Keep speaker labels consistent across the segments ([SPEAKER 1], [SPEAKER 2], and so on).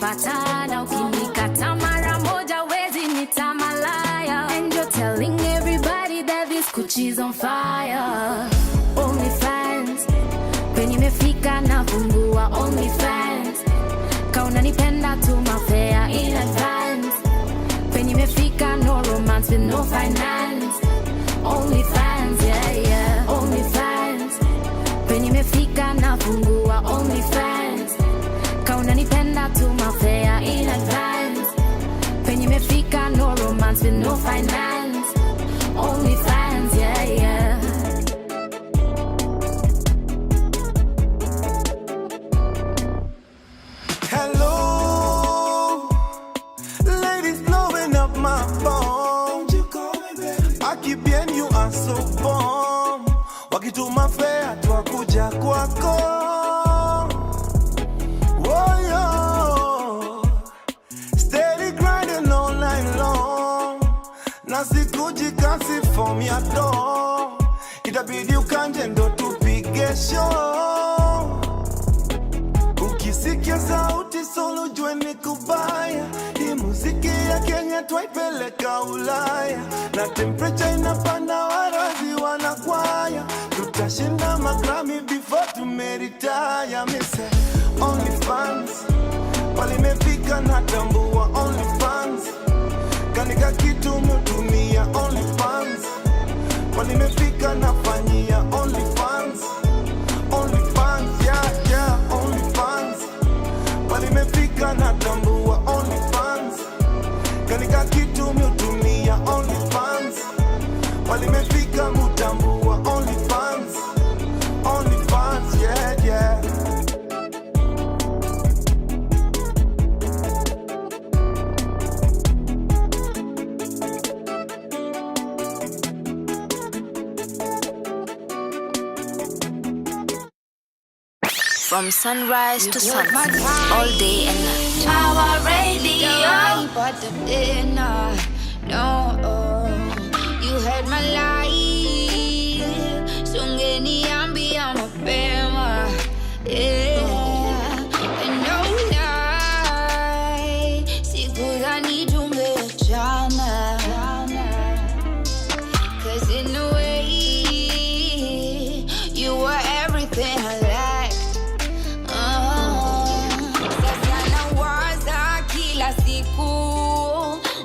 [SPEAKER 1] tumepatana, ukinikata mara moja wezi nitamalaya. And you're telling everybody that this Gucci's on fire. Only fans, when nimefika nafungua only fans. Kauna nipenda tumafea in advance. When nimefika no romance with no finance. Only fans, yeah, yeah, only fans. When nimefika nafungua only fans. Kauna nipenda tumafea in advance. When nimefika no romance with no finance. Only fans, yeah, yeah.
[SPEAKER 2] Hello, ladies blowing up my phone. Aki bien, you are so bomb. Wakituma fea twakuja kwako. Oh yo, steady grinding all night long. Nasikuji kasi form ya door. Itabidi ukanje ndo tupige show. Ukisikia sauti solo jue ni kubaya. Hii muziki ya Kenya twaipeleka Ulaya. Na temperature inapanda warazi wanakwaya. Tutashinda magrami before tumeretire. Me say only fans. Walimefika na tambua only fans. Kanika kitu mutumia only fans. Walimefika nafanyia only fans. Only fans, yeah, yeah, only fans. Walimefika na tambua only fans. Kanika kitu mutumia only fans. Walimefika mutambua only fans. Only fans, yeah, yeah.
[SPEAKER 3] From sunrise to sunset, all day and night.
[SPEAKER 1] Power radio.
[SPEAKER 4] But the dinner, no, you had my life. Sungeni ambi amapema, yeah. And no lie, sikudhani tungeachana. 'Cause in a way, you were everything I liked. Sasa nawaza kila siku,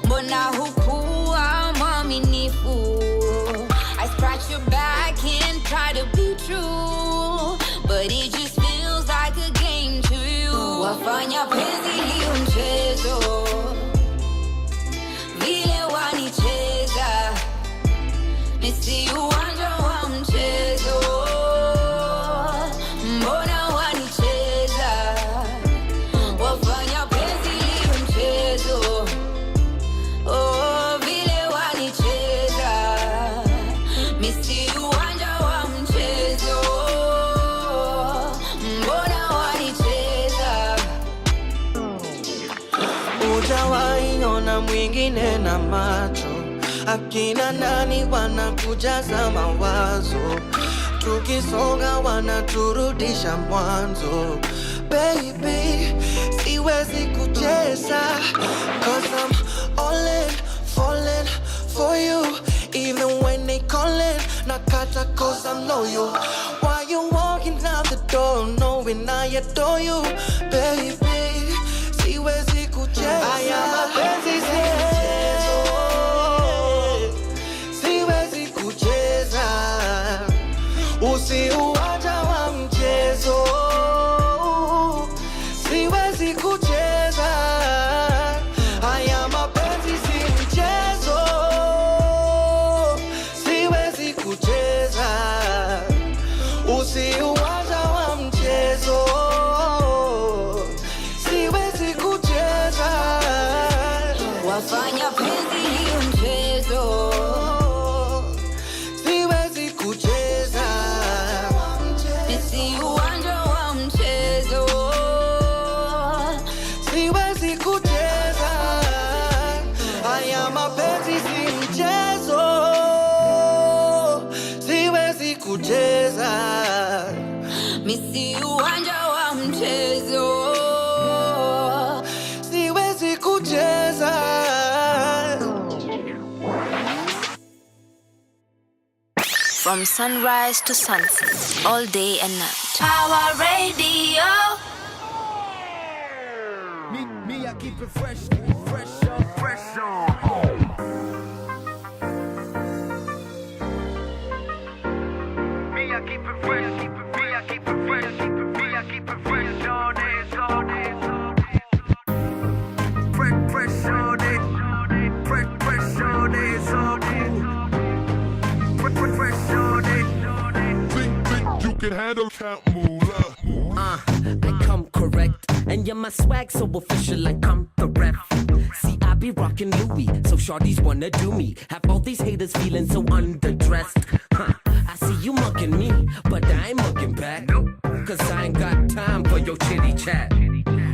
[SPEAKER 4] mbona hukuwa mwaminifu? I scratch your back and try to be true, but it just feels like a game to you. Wafanya penzi liwe mchezo, vile wanicheza, nisi uwanja wa mchezo. Mbona wanicheza, wafanya penzi liwe mchezo, oh, vile wanicheza, misi uwanja wa mchezo. Mbona wanicheza.
[SPEAKER 5] Hujawahi ona mwingine na macho. Akina nani wanakujaza mawazo. Tukisonga wanaturudisha mwanzo. Baby, siwezi kucheza. 'Cause I'm all in, falling for you. Even when they callin', nakata 'cause I'm loyal. Why you walking out the door knowing I adore you? Baby, siwezi kucheza. Haya mapenzi siwezi kucheza. Usiuwanja wa mchezo, siwezi kucheza. Haya mapenzi si mchezo, siwezi kucheza. Usiuwanja wa mchezo, siwezi kucheza.
[SPEAKER 4] Wafanya penzi liwe mchezo,
[SPEAKER 5] siwezi kucheza.
[SPEAKER 4] nisi uwanja wa mchezo,
[SPEAKER 5] siwezi kucheza. Haya mapenzi si mchezo, siwezi kucheza.
[SPEAKER 4] misi uwanja wa mchezo,
[SPEAKER 3] From sunrise to sunset, all day and night.
[SPEAKER 4] Power Radio.
[SPEAKER 2] Me, I keep it fresh, fresh on, fresh on. Me, I keep it fresh, keep it, me, I keep it fresh, keep it, me, I keep it fresh all day, all day, all day. Fresh, fresh all day, fresh, fresh all day, all day. Fresh, fresh all day.
[SPEAKER 6] Think you can handle Count Moolah.
[SPEAKER 7] I come correct, and you're my swag so official like I'm the ref. See, I be rockin' Louis, so shorties wanna do me. Have all these haters feeling so underdressed. I see you mugging me, but I ain't mugging back. Cause I ain't got time for your chitty chat.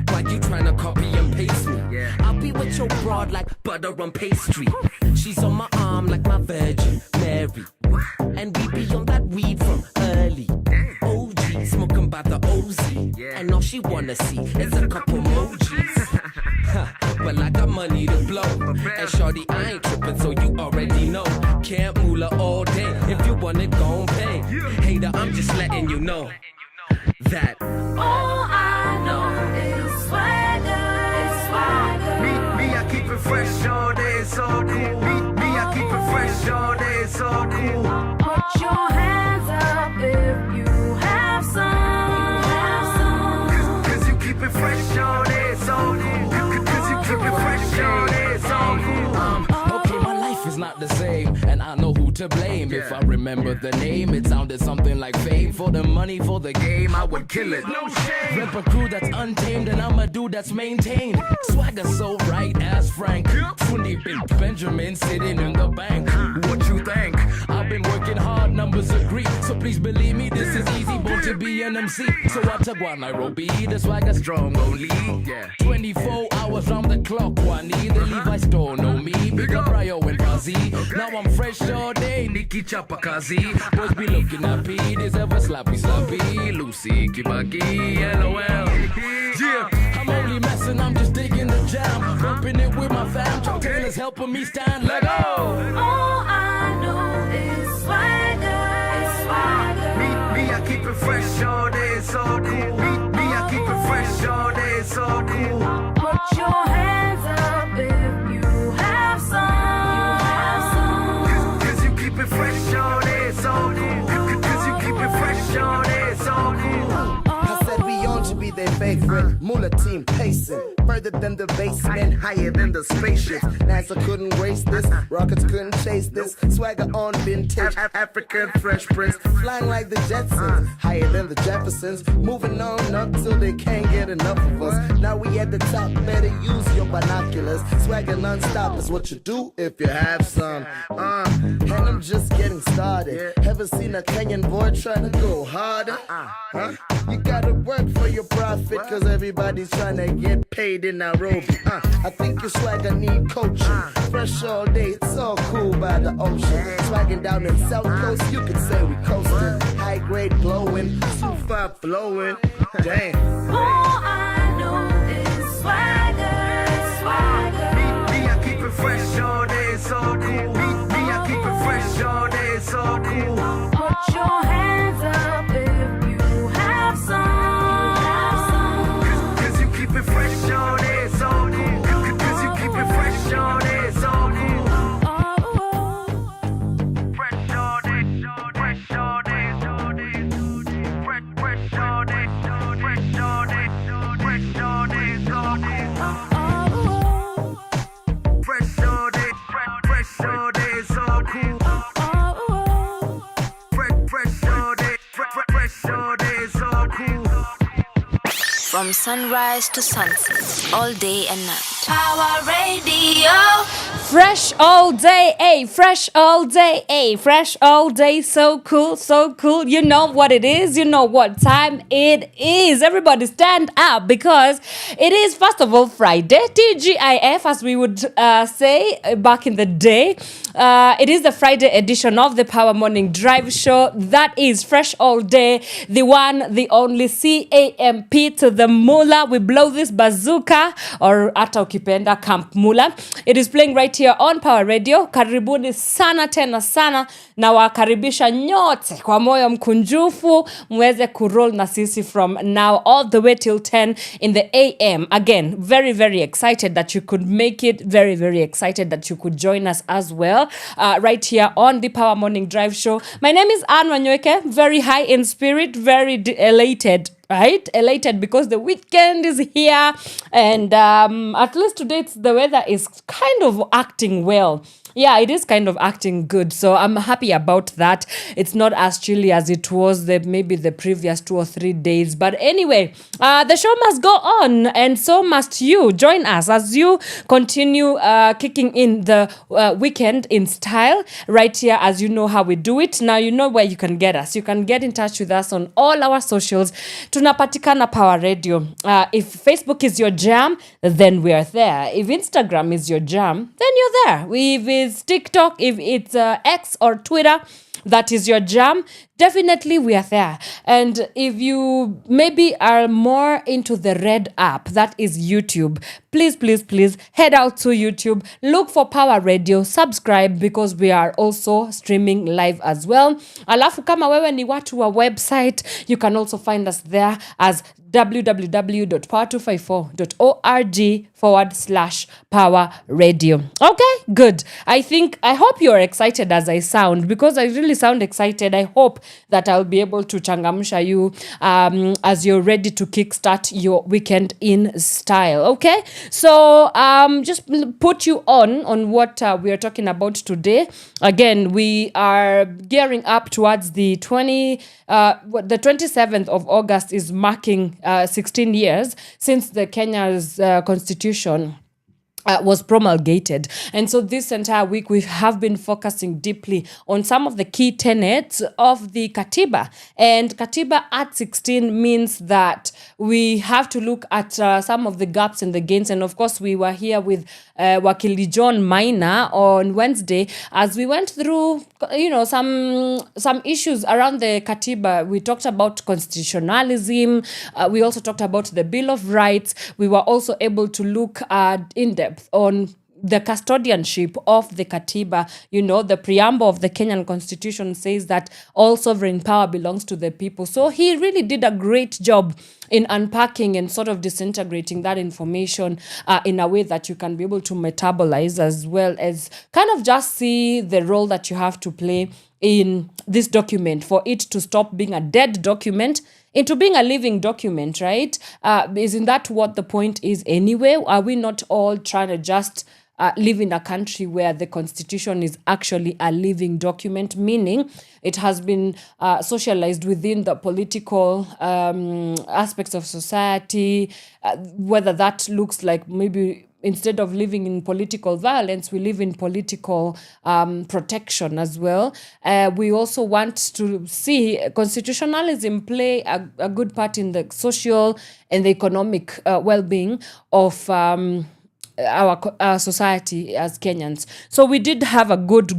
[SPEAKER 7] Why you tryna copy and paste me? I'll be with your broad like butter on pastry. She's on my arm like my Virgin Mary. And we be on that weed from early. OG, smoking by the OZ. And all she wanna see is a couple emojis. Well, I got money to blow. And shorty, I ain't tripping, so you already know. Can't moolah all day. If you want it, gon' pay. Hater, I'm just letting you know that
[SPEAKER 1] All I know is swagger.
[SPEAKER 2] Me, I keep it fresh all day, it's all cool. Me, I keep it fresh all day, it's all cool.
[SPEAKER 1] Put your hands up if you have some.
[SPEAKER 2] Cause you keep it fresh all day, it's all cool. Cause you keep it fresh all day, it's all cool.
[SPEAKER 7] okay, my life is not the same, and I know who to blame. If I remember the name, it sounded something like fame. For the money, for the game, I would kill it. No shame. Rep a crew that's untamed, and I'm a dude that's maintained. Swagger so right as Frank. 20 Benjamin sitting in the bank. What you think? I've been working hard, numbers agree. So please believe me, this is easy, born to be an MC. So I took one Nairobi, the swagger strong only. 24 hours round the clock, Wani. The Levi store know me. Big up Ryo and Fuzzy. Now I'm fresh all day, Nikki Chapakazi. Boys be looking at P, this ever slappy. Lucy, Kibaki, LOL. Yeah, I'm only messing, I'm just digging the jam. Bumping it with my fam. Chuck Taylor's helping me stand. Let go.
[SPEAKER 1] All I know is swagger.
[SPEAKER 2] Me, I keep it fresh all day, it's all cool. Me, I keep it fresh all day, it's all cool.
[SPEAKER 1] Put your hands up if you have some.
[SPEAKER 2] Cause you keep it fresh all day, it's all cool. Cause you keep it fresh all day, it's all cool.
[SPEAKER 5] I said we on to be their favorite. Moolah team pacing. Further than the basement, higher than the spaceships. NASA couldn't waste this, rockets couldn't chase this. Swagger on vintage, African Fresh Prince. Flying like the Jetsons, higher than the Jeffersons. Moving on up till they can't get enough of us. Now we at the top, better use your binoculars. Swagger non-stop is what you do if you have some. And I'm just getting started. Haven't seen a Kenyan boy trying to go harder. You gotta work for your profit, cause everybody's trying to get paid in Nairobi. I think your swagger need coaching. Fresh all day, it's all cool by the ocean. Swagging down in South Coast, you could say we coasting. High grade glowing, super flowing. Damn.
[SPEAKER 1] All I know is swagger.
[SPEAKER 2] Me, I keep it fresh all day, it's all cool. Me, I keep it fresh all day, it's all cool.
[SPEAKER 1] Put your hands up if you have some.
[SPEAKER 2] Cause you keep it fresh all day, it's all cool. Cause you keep it fresh all day, it's all cool. Fresh all day, fresh all day, fresh all day, fresh all day, fresh all day, all day. Fresh all day, fresh all day, it's all cool. Fresh all day, fresh all day, it's all cool.
[SPEAKER 3] From sunrise to sunset, all day and night.
[SPEAKER 4] Power Radio.
[SPEAKER 8] Fresh all day, fresh all day, fresh all day, so cool, so cool. You know what it is, you know what time it is. Everybody stand up because it is, first of all, Friday, TGIF, as we would say back in the day. It is the Friday edition of the Power Morning Drive Show. That is Fresh All Day, the one, the only CAMP to the Mula. We blow this bazooka, or ata ukipenda Camp Mula. It is playing right here on Power Radio. Karibuni sana tena sana, na wakaribisha nyote kwa moyo mkunjufu mweze kuroll na sisi from now all the way till 10 in the AM. Again, very, very excited that you could make it. Very, very excited that you could join us as well right here on the Power Morning Drive Show. My name is Wanyoike, very high in spirit, very elated. Right? Elated because the weekend is here, and at least today the weather is kind of acting well. Yeah, it is kind of acting good. So I'm happy about that. It's not as chilly as it was maybe the previous 2 or 3 days. But anyway, the show must go on, and so must you. Join us as you continue kicking in the weekend in style right here, as you know how we do it. Now you know where you can get us. You can get in touch with us on all our socials. Tunapatikana Power Radio. If Facebook is your jam, then we are there. If Instagram is your jam, then you're there. If it's TikTok, if it's X or Twitter, that is your jam, definitely we are there. And if you maybe are more into the red app, that is YouTube, please head out to YouTube, look for Power Radio, subscribe, because we are also streaming live as well. Alafu kama wewe ni watu wa website, you can also find us there as www.power254.org/Power Radio. Okay, good. I hope you're excited as I sound, because I really sound excited. I hope that I'll be able to changamsha you as you're ready to kickstart your weekend in style. Okay, so just put you on what we are talking about today. Again, we are gearing up towards the 27th of August is marking 16 years since the Kenya's constitution was promulgated. And so this entire week we have been focusing deeply on some of the key tenets of the Katiba. And Katiba at 16 means that we have to look at some of the gaps and the gains. And of course, we were here with Wakili John Maina on Wednesday as we went through, some issues around the Katiba. We talked about constitutionalism. We also talked about the Bill of Rights. We were also able to look in depth on the custodianship of the Katiba. The preamble of the Kenyan Constitution says that all sovereign power belongs to the people. So he really did a great job in unpacking and sort of disintegrating that information in a way that you can be able to metabolize, as well as kind of just see the role that you have to play in this document for it to stop being a dead document into being a living document, right? Isn't that what the point is anyway? Are we not all trying to just live in a country where the constitution is actually a living document, meaning it has been socialized within the political aspects of society, whether that looks like maybe instead of living in political violence, we live in political protection as well. We also want to see constitutionalism play a good part in the social and the economic well-being of our society as Kenyans. So we did have a good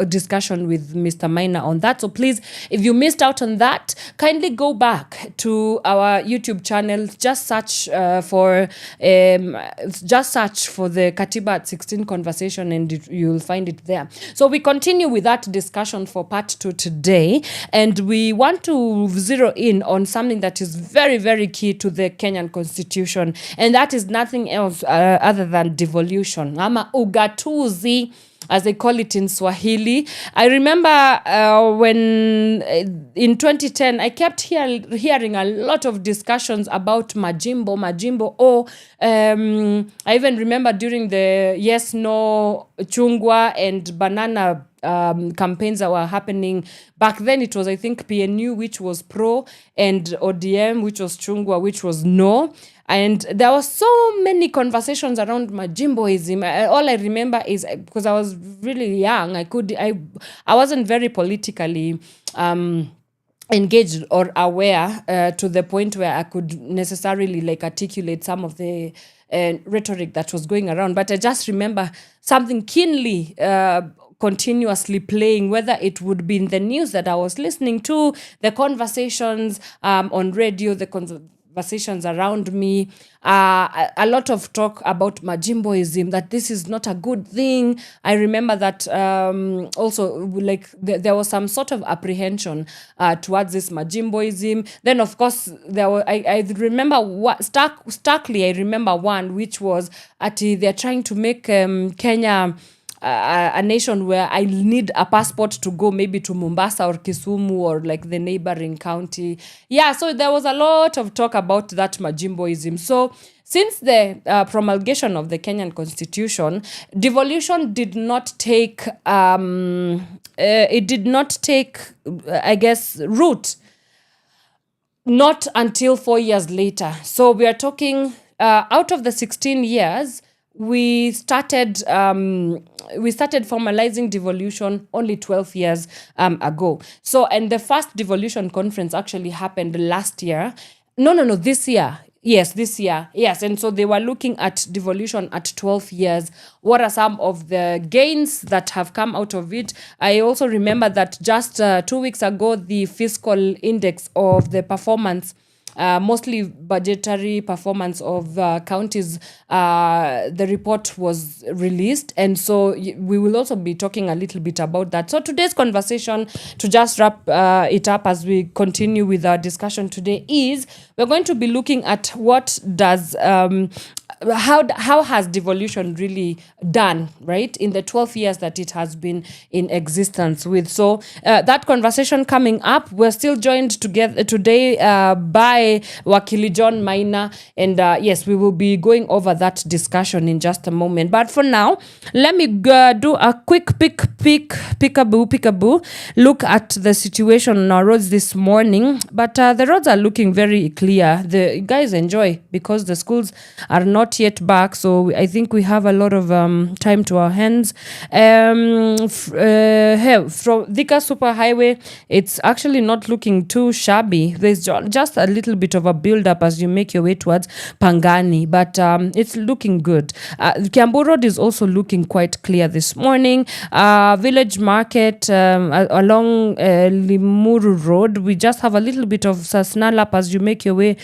[SPEAKER 8] discussion with Mr. Maina on that. So please, if you missed out on that, kindly go back to our YouTube channel. Just search for the Katiba at 16 conversation, and you'll find it there. So we continue with that discussion for part 2 today, and we want to zero in on something that is very, very key to the Kenyan Constitution, and that is nothing else other than devolution, ama ugatuzi, as they call it in Swahili. I remember when in 2010, I kept hearing a lot of discussions about Majimbo. I even remember during the yes, no, chungwa and banana campaigns that were happening back then. It was, I think, PNU, which was pro, and ODM, which was chungwa, which was no. And there were so many conversations around Majimboism. All I remember is, because I was really young, I wasn't very politically engaged or aware to the point where I could necessarily articulate some of the rhetoric that was going around. But I just remember something keenly continuously playing, whether it would be in the news that I was listening to, the conversations on radio, the conversations around me, a lot of talk about Majimboism, that this is not a good thing. I remember that also, like, there was some sort of apprehension towards this Majimboism. Then, of course, I remember starkly, I remember one, which was they're trying to make Kenya a nation where I need a passport to go maybe to Mombasa or Kisumu or like the neighboring county. Yeah, so there was a lot of talk about that Majimboism. So since the promulgation of the Kenyan Constitution, devolution did not take, I guess, root, not until 4 years later. So we are talking out of the 16 years, we started formalizing devolution only 12 years ago. So, and the first devolution conference actually happened last year. This year. Yes, this year. Yes, and so they were looking at devolution at 12 years. What are some of the gains that have come out of it? I also remember that just 2 weeks ago, the fiscal index of the performance, mostly budgetary performance of counties, the report was released. And so we will also be talking a little bit about that. So today's conversation, to just wrap it up as we continue with our discussion today, is we're going to be looking at what does how has devolution really done, right, in the 12 years that it has been in existence with. So that conversation coming up. We're still joined together today by Wakili John Maina, and yes, we will be going over that discussion in just a moment. But for now, let me do a quick peekaboo look at the situation on our roads this morning. But the roads are looking very clear. The guys enjoy because the schools are not yet back, so I think we have a lot of time to our hands. From Thika Superhighway, it's actually not looking too shabby. There's just a little bit of a build-up as you make your way towards Pangani, but it's looking good. Kiambu Road is also looking quite clear this morning. Village Market along Limuru Road, we just have a little bit of snarl up as you make your way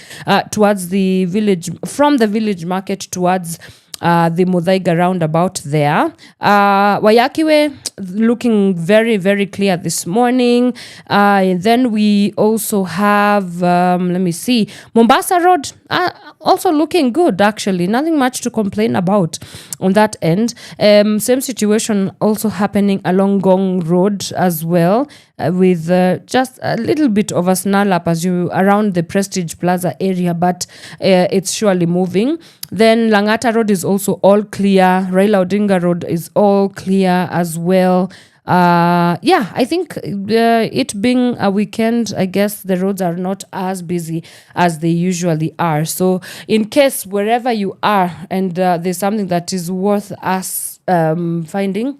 [SPEAKER 8] towards the village, from the village market towards the Muthaiga roundabout there. Wanyoike looking very, very clear this morning. And then we also have, Mombasa Road also looking good, actually. Nothing much to complain about on that end. Same situation also happening along Gong Road as well, with just a little bit of a snarl up as you around the Prestige Plaza area, but it's surely moving. Then Langata Road is also all clear. Raila Odinga Road is all clear as well. I think it being a weekend, I guess the roads are not as busy as they usually are. So in case wherever you are and there's something that is worth us finding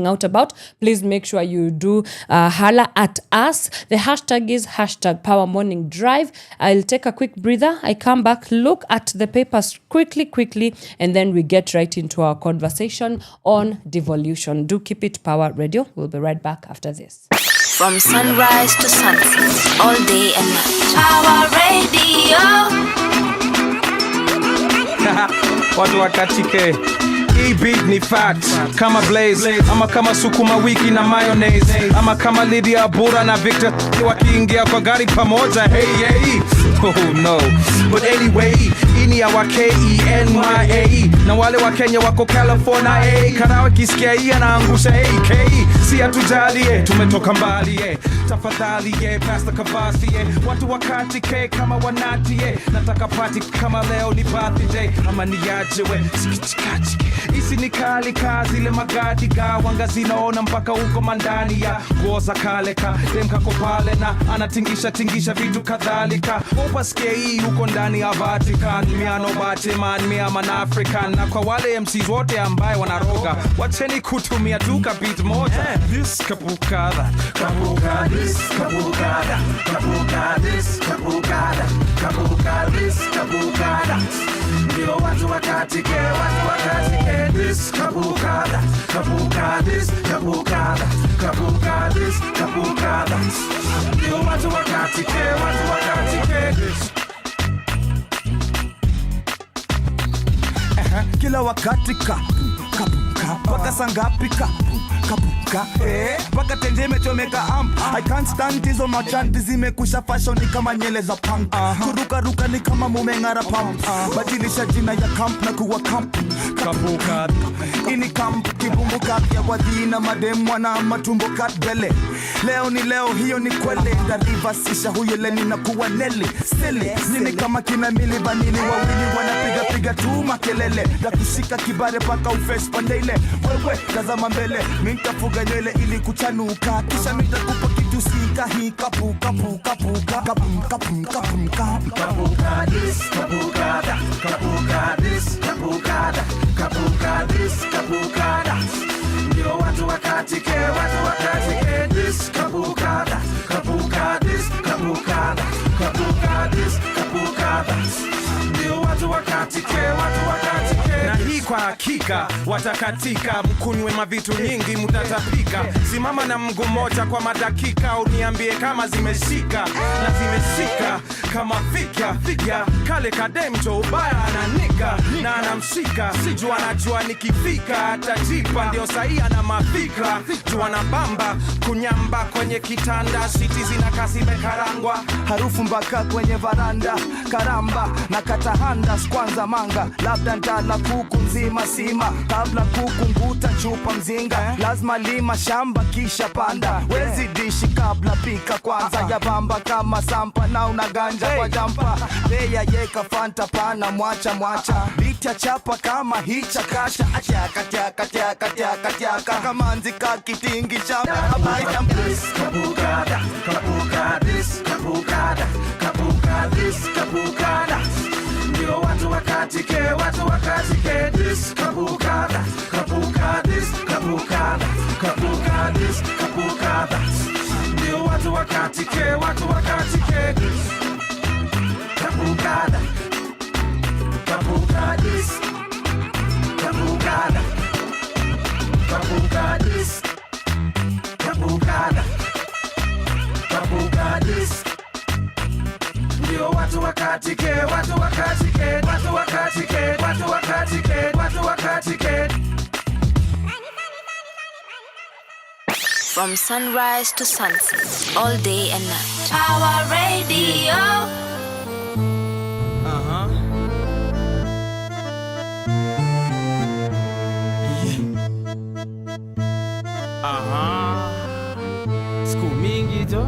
[SPEAKER 8] out about, please make sure you do holla at us. The hashtag is Power Morning Drive. I'll take a quick breather. I come back, look at the papers quickly, and then we get right into our conversation on devolution. Do keep it Power Radio. We'll be right back after this.
[SPEAKER 3] From sunrise to sunset, all day and night. Power Radio.
[SPEAKER 9] Watu wakatike. Hii beat ni fat kama Blaze, ama kama sukuma wiki na mayonnaise, ama kama Lydia Bura na Victor wakiingia kwa gari pamoja. Hey, oh no, but anyway, ini ya wa KENYA na wale wa Kenya wako California. Karawa kisikia hii anaangusha AK. Si atujalie, tumetoka mbali tafadhali pasta kavasi watu wakatike kama wanati nataka party kama leo ni birthday ama niaje sikichikachike. Isi ni kali kazi le magadi wanga zinaona mpaka huko mandani ya goza kaleka demka kopale na anatingisha vitu kadhalika. Upasikie hii huko ndani ya Vatican, miano Batman, miaman African. Na kwa wale MCs wote ambaye wanaroga, wacheni kutumia duka beat moja. This kabukada, this kabukada, this kabukada, this kabukada. Ndio watu wakatike, this kabukada, this kabukada, this kabukada. Ndio watu wakatike, this.
[SPEAKER 10] kila wakati kapuka paka sangapi kapuka paka tenjeme chomeka I can't stand hizo machanti zimekusha fashion ni kama nyele za punk kuruka ni kama mumengara pump badilisha jina ya camp na kuwa camp kapuka ini camp kibumbuka ya wadina madem wana matumbo kat bele leo ni leo hiyo ni kwele ndarivasisha huyo leni na kuwa neli silly nini kama kina mili banini wawili wanapiga tu makelele na kushika kibare paka ufresh pandele wewe tazama mbele mintafuga nywele ili kuchanuka kisha mitakupa kitu sika hii kapuka
[SPEAKER 11] ndio watu wakatike this kabukada ndio watu wakatike
[SPEAKER 9] na hii kwa hakika watakatika mkunywe mavitu nyingi mutatapika simama na mguu moja kwa madakika uniambie kama zimeshika na zimeshika kama fika kale kademcho ubaya ananika na anamshika sijua anajua nikifika atajipa ndio sahi ana mafikra jua na bamba kunyamba kwenye kitanda shiti zinakaa zimekarangwa
[SPEAKER 10] harufu mpaka kwenye varanda karamba na katahanda kwanza manga labda ndala kuku nzima sima kabla kuku nguta chupa mzinga lazima lima shamba kisha panda wezi dishi kabla pika kwanza ya bamba kama sampa na unaganja kwa jampa beya yeka fanta pana mwacha bitia chapa kama hicha kasha ataka kama nzika kitingi chapa habaita
[SPEAKER 11] kabukada ndio watu wakatike this kabukada ndio watu wakatike this kabukada ndio watu wakatike
[SPEAKER 3] From sunrise to sunset, all day and night. Pawa Radio.
[SPEAKER 9] Siku mingi jo.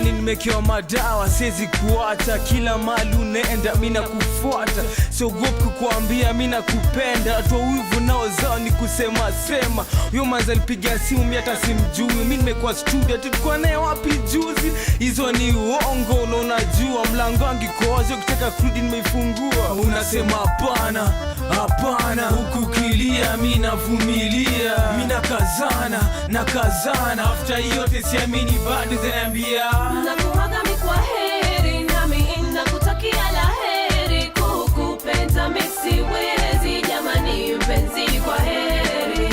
[SPEAKER 9] Nimekewa madawa siwezi kuacha kila mali unaenda mina kufuata siogopi kukuambia mina kupenda toa wivu nao zao ni kusema sema huyo manza alipiga simu mimi hata simjui mimi nimekuwa studio tulikuwa naye wapi juzi hizo ni uongo unajua mlango wangu iko wazi ukitaka kurudi nimeifungua unasema hapana huku kilia mimi navumilia mimi nakazana after yote siamini bado zaniambia
[SPEAKER 1] nakuaga mikwa heri nami nakutakia laheri kukupenda mimi siwezi jamani mpenzi kwa heri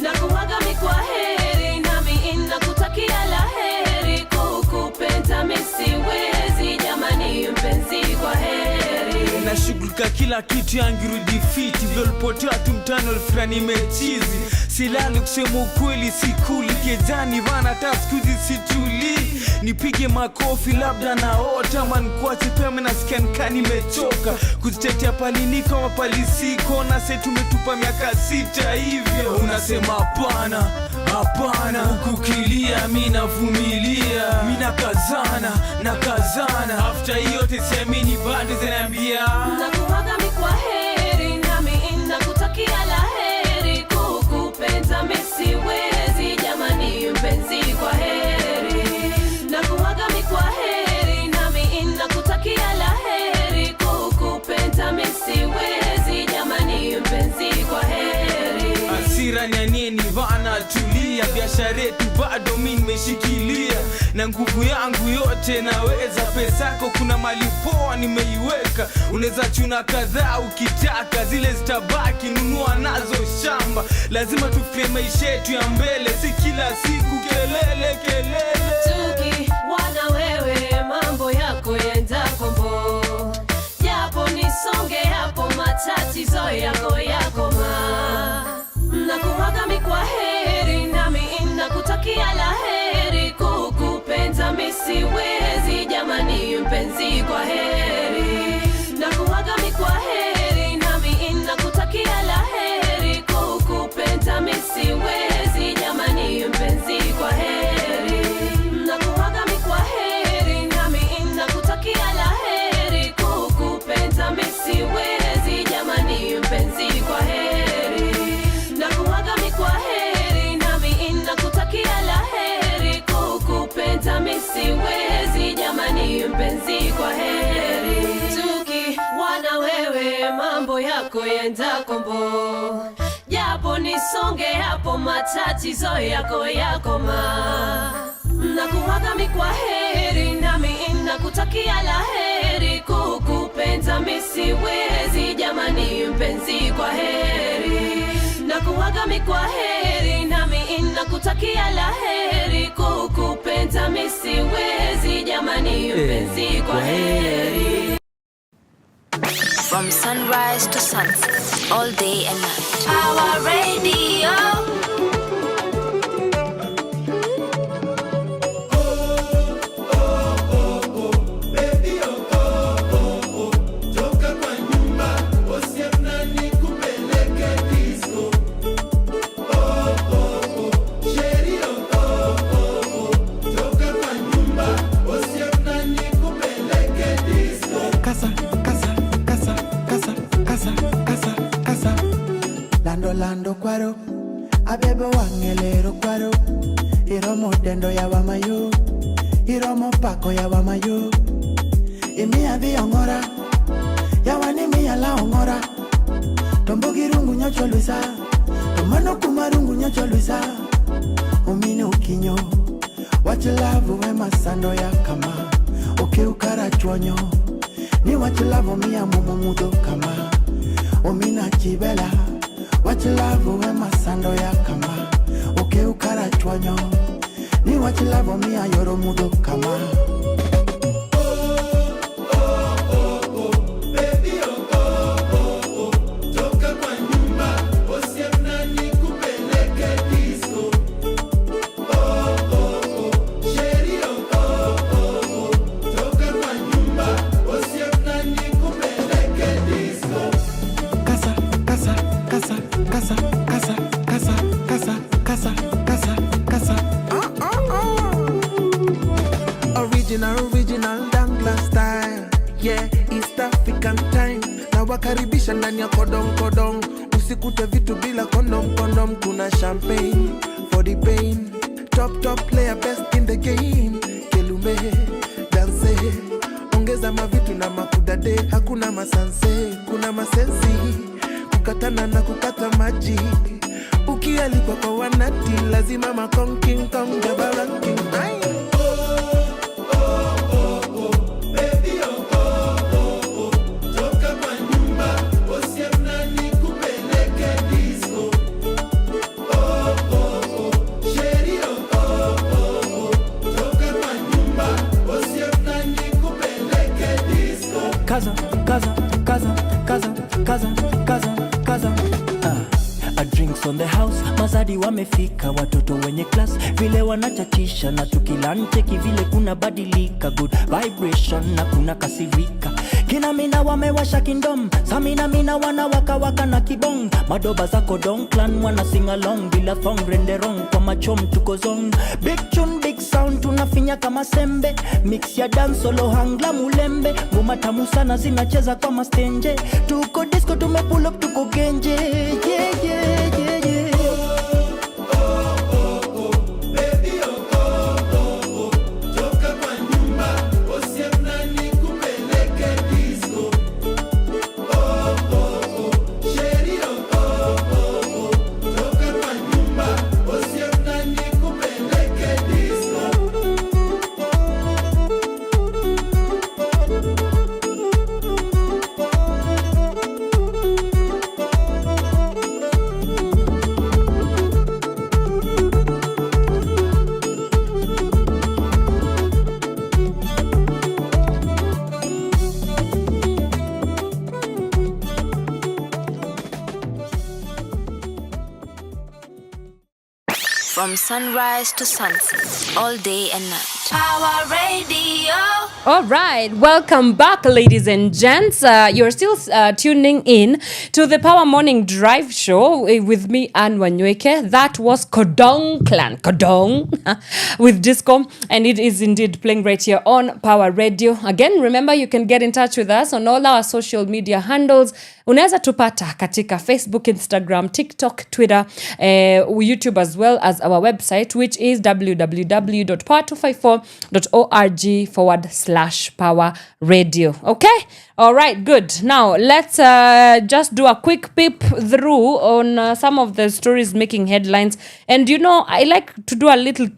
[SPEAKER 1] nakuaga mikwa heri nami nakutakia laheri kukupenda mimi siwezi jamani mpenzi kwa heri
[SPEAKER 9] nashughulika kila kitu yangirudi fiti vyolipotea tu mtano alifurani mechizi silali kusema ukweli sikuli kejani vana taskuzi situli nipige makofi labda naota manikuache peme nasikia nikani mechoka kuzitetea paliniko mapalisiko na se tumetupa miaka 6 hivyo unasema hapana kukilia mimi navumilia mimi nakazana after yote siamini bado zaniambia
[SPEAKER 1] nakuaga mikwa heri nami nakutakia laheri kukupenda mimi siwezi jamani mpenzi kwa heri nakuaga mikwa heri nami nakutakia laheri kukupenda mimi siwezi jamani mpenzi kwa heri
[SPEAKER 9] asira nyanie ni vana tulia biashara yetu
[SPEAKER 12] bado mimi nimeshikilia na nguvu yangu yote naweza. Pesa yako kuna mali poa nimeiweka, unaweza chuna kadhaa ukitaka, zile zitabaki nunua nazo shamba. Lazima tufie maisha yetu ya mbele, si kila siku kelele kelele.
[SPEAKER 13] Tuki wana wewe mambo yako yenda kombo, japo nisonge hapo matatizo yako ma. Nakuaga mikwa heri nami nakutakia la heri, kukupenda misiwezi jamani mpenzi kwa heri. Nakuaga mikwa heri nami nakutakia la heri, kukupenda misiwezi jamani mpenzi kwa heri. Nakuaga mikwa heri nami nakutakia la heri, kukupenda misiwezi jamani mpenzi kwa heri. Nakuaga mikwa heri nami nakutakia la heri, kukupenda misiwezi jamani mpenzi kwa heri. Tuki wana wewe mambo yako yenda kombo, japo nisonge hapo matatizo yako ma. Nakuaga mikwa heri nami nakutakia la heri, kukupenda misiwezi jamani mpenzi kwa heri. Nakuaga mikwa heri nami nakutakia la heri, kukupenda misiwezi jamani mpenzi kwa heri.
[SPEAKER 3] From sunrise to sunset, all day and night. Our radio.
[SPEAKER 14] Lando kwaro, abebe wangelero kwaro, iromo dendo ya wamayo, iromo pako ya wamayo, imi adhi ongora, ya wani mi ala ongora, tombogi rungu nyocho luisa, tomano kumarungu nyocho luisa, umine ukinyo, wachilavu we masando ya kama, ukara chuonyo, ni wachilavu miya mudo kama, umina chibela, wachilavu we masando ya kama, ukara chuonyo, ni wachilavu miya yoro mudo kama. Original Dangla style, yeah, East African time. Na wakaribisha ndani ya kodong, usikute vitu bila kondom. Kuna champagne for the pain, top player best in the game. Kelume, dance, ongeza mavitu na makudade. Hakuna masanse, kuna masensi, kukatana na kukata maji. Ukialikwa kwa wanati, lazima makong king kong jabara king.
[SPEAKER 15] Drinks on the house, mazadi wamefika, watoto wenye class vile wanachachisha na tukilancheki vile kuna badilika, good vibration na kuna kasirika. Kina mina wamewasha kingdom, samina wana waka na kibong. Madoba zako don clan wana sing along, bila thong renderong kwa machom tuko zone. Big tune, big sound tunafinya kama sembe, mix ya dance solo hangla mulembe. Ngoma tamu sana zinacheza kwa mastenje, tuko disco tumepull up tuko genje, yeah.
[SPEAKER 3] From sunrise to sunset, all day and night. Power Radio.
[SPEAKER 8] All right, welcome back, ladies and gents. You're still tuning in to the Power Morning Drive Show with me and Wanyoike. That was Kodong Clan, Kodong, with Disco, and it is indeed playing right here on Power Radio. Again, remember you can get in touch with us on all our social media handles. Unaweza tupata katika Facebook, Instagram, TikTok, Twitter, YouTube, as well as our website, which is www.power254.org/Power Radio. Okay? All right, good. Now, let's just do a quick peep through on some of the stories making headlines. And, you know, I like to do a little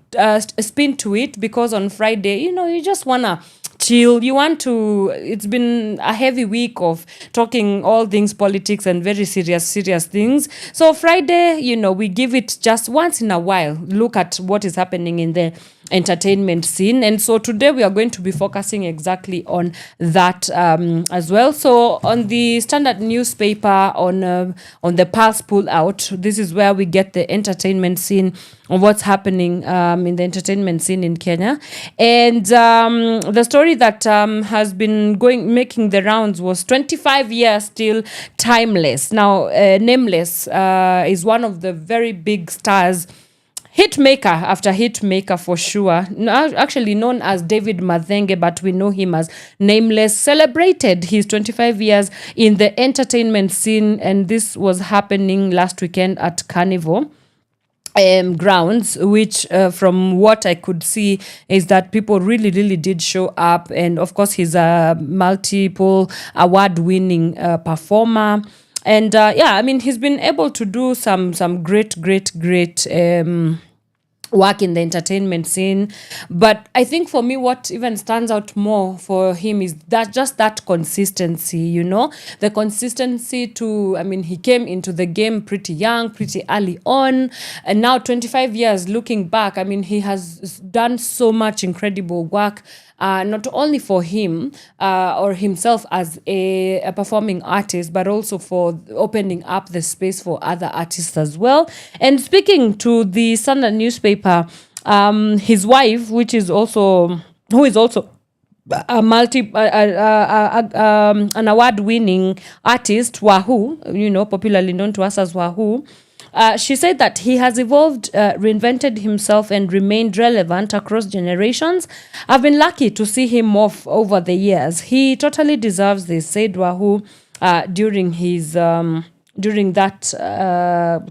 [SPEAKER 8] spin to it because on Friday, you know, you just want to chill. You want to, it's been a heavy week of talking all things politics and very serious things. So Friday, you know, we give it just once in a while, look at what is happening in the entertainment scene. And so today we are going to be focusing exactly on that as well. So on the Standard newspaper, on the Pulse pull out, this is where we get the entertainment scene of what's happening in the entertainment scene in Kenya. And the story that has been making the rounds was 25 years still timeless. Now, Nameless is one of the very big stars, hitmaker after hitmaker for sure, actually known as David Mathenge, but we know him as Nameless, celebrated his 25 years in the entertainment scene, and this was happening last weekend at Carnival grounds, which from what I could see is that people really did show up. And of course, he's a multiple award-winning performer. And I mean, he's been able to do some great work in the entertainment scene. But I think for me, what even stands out more for him is that just that consistency, you know, the consistency to, I mean, he came into the game pretty young, pretty early on, and now 25 years looking back, I mean, he has done so much incredible work. Not only for him or himself as a performing artist, but also for opening up the space for other artists as well. And speaking to the Standard newspaper, his wife, who is also an award-winning artist, Wahoo, you know, popularly known to us as Wahoo. She said that he has evolved, reinvented himself, and remained relevant across generations. I've been lucky to see him morph over the years. He totally deserves this, said Wahoo during that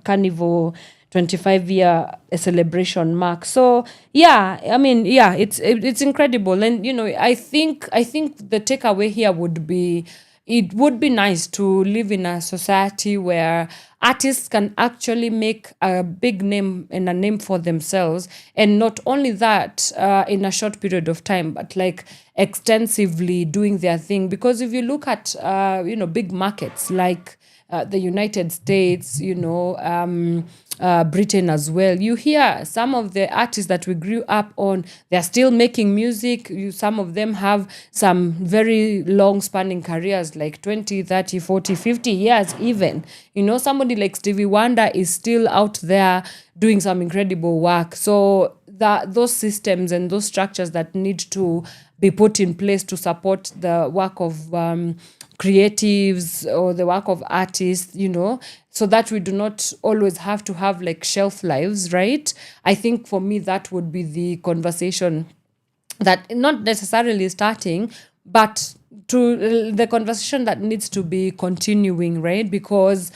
[SPEAKER 8] Carnival 25-year celebration mark. So yeah, I mean, yeah, it's incredible. And you know, I think the takeaway here would be, it would be nice to live in a society where artists can actually make a big name and a name for themselves. And not only that, in a short period of time, but like extensively doing their thing. Because if you look at, big markets like the United States, Britain as well, you hear some of the artists that we grew up on, they're still making music. Some of them have some very long spanning careers, like 20, 30, 40, 50 years even. You know, somebody like Stevie Wonder is still out there doing some incredible work. So those systems and those structures that need to be put in place to support the work of creatives or the work of artists, you know, so that we do not always have to have like shelf lives, right? I think for me, that would be the conversation that not necessarily starting, but to the conversation that needs to be continuing, right? Because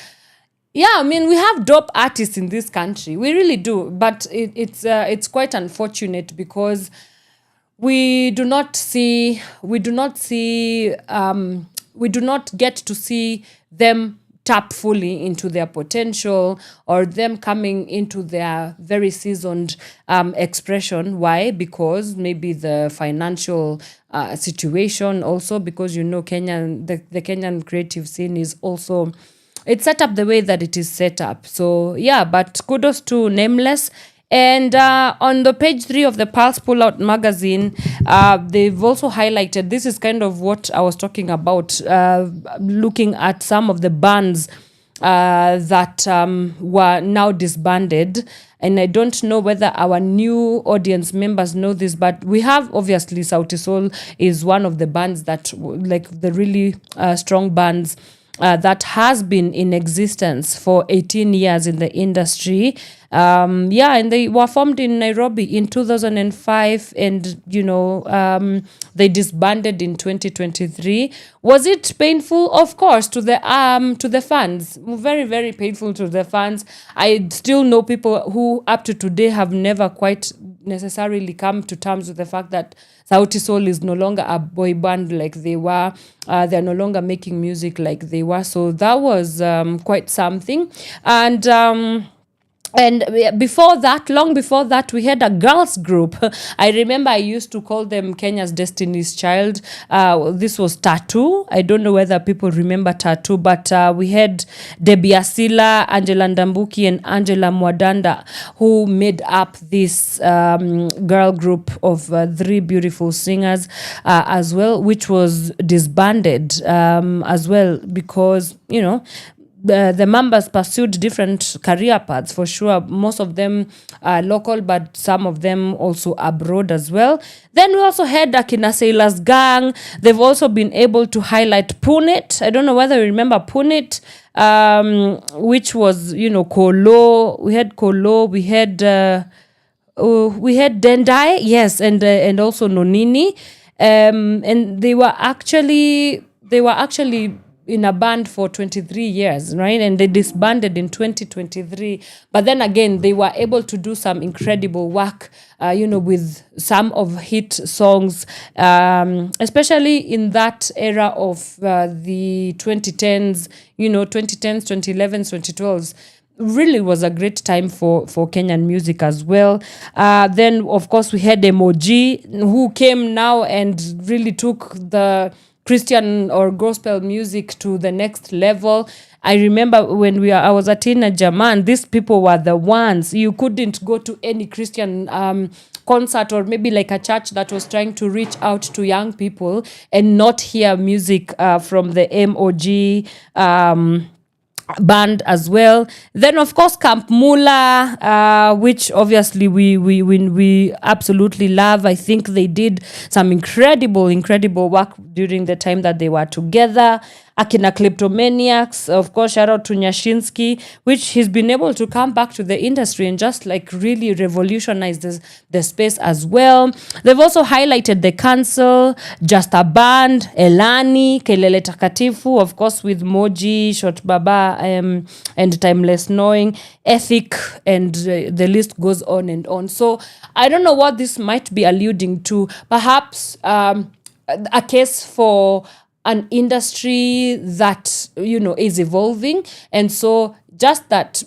[SPEAKER 8] yeah, I mean, we have dope artists in this country. We really do. But it's quite unfortunate because we do not get to see them tap fully into their potential or them coming into their very seasoned expression. Why? Because maybe the financial situation also, because, you know, the Kenyan creative scene is also, it's set up the way that it is set up. So yeah, but kudos to Nameless. And on the page 3 of the Pulse Pullout magazine, they've also highlighted, this is kind of what I was talking about, looking at some of the bans that were now disbanded. And I don't know whether our new audience members know this, but we have obviously Sauti Sol is one of the bands that like the really strong bands that has been in existence for 18 years in the industry. And they were formed in Nairobi in 2005, and they disbanded in 2023. Was it painful? Of course, to the fans. Very, very painful to the fans. I still know people who up to today have never quite necessarily come to terms with the fact that Sauti Sol is no longer a boy band like they were. They're no longer making music like they were. So that was quite something. And before that, long before that, we had a girls group. I remember I used to call them Kenya's Destiny's Child. This was Tattoo. I don't know whether people remember Tattoo, but we had Debbie Asila, Angela Ndambuki, and Angela Mwadanda, who made up this girl group of 3 beautiful singers as well, which was disbanded as well because, the members pursued different career paths for sure. Most of them are local, but some of them also abroad as well. Then we also had Akina Sailor's Gang. They've also been able to highlight Punit. I don't know whether you remember Punit, which was, Kolo. We had Kolo. We had Dendai, yes, and also Nonini. And they were actually in a band for 23 years, right? And they disbanded in 2023. But then again, they were able to do some incredible work, with some of hit songs, especially in that era of the 2010s, 2011s, 2012s. Really was a great time for Kenyan music as well. Then, of course, we had Emoji, who came now and really took the Christian or gospel music to the next level. I remember when I was a teenager, man, these people were the ones. You couldn't go to any Christian concert or maybe like a church that was trying to reach out to young people and not hear music from the MOG band as well. Then of course Camp Mula, which obviously we absolutely love. I think they did some incredible work during the time that they were together. Akina Kleptomaniacs, of course, shout out to Nyashinsky, which he's been able to come back to the industry and just like really revolutionize the space as well. They've also highlighted The Council, Just a Band, Elani, Kelele Takatifu, of course with Moji, Short Baba, and Timeless Knowing, Ethic, and the list goes on and on. So I don't know what this might be alluding to. Perhaps a case for an industry that is evolving, and so just that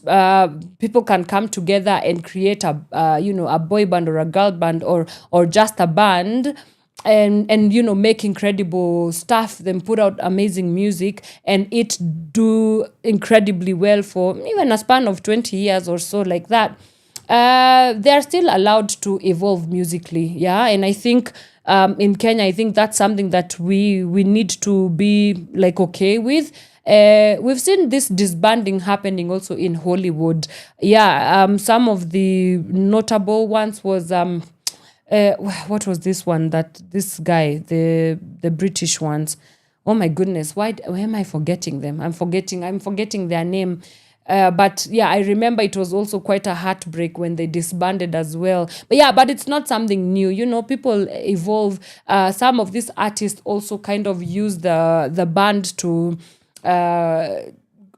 [SPEAKER 8] people can come together and create a boy band or a girl band or just a band and make incredible stuff, then put out amazing music and it do incredibly well for even a span of 20 years or so like that. They're still allowed to evolve musically, and I think in Kenya, I think that's something that we need to be like okay with. We've seen this disbanding happening also in Hollywood. Some of the notable ones was what was this one that this guy, the British ones? Oh my goodness, why am I forgetting them? I'm forgetting their name. But I remember it was also quite a heartbreak when they disbanded as well. But it's not something new. People evolve. Some of these artists also kind of use the band to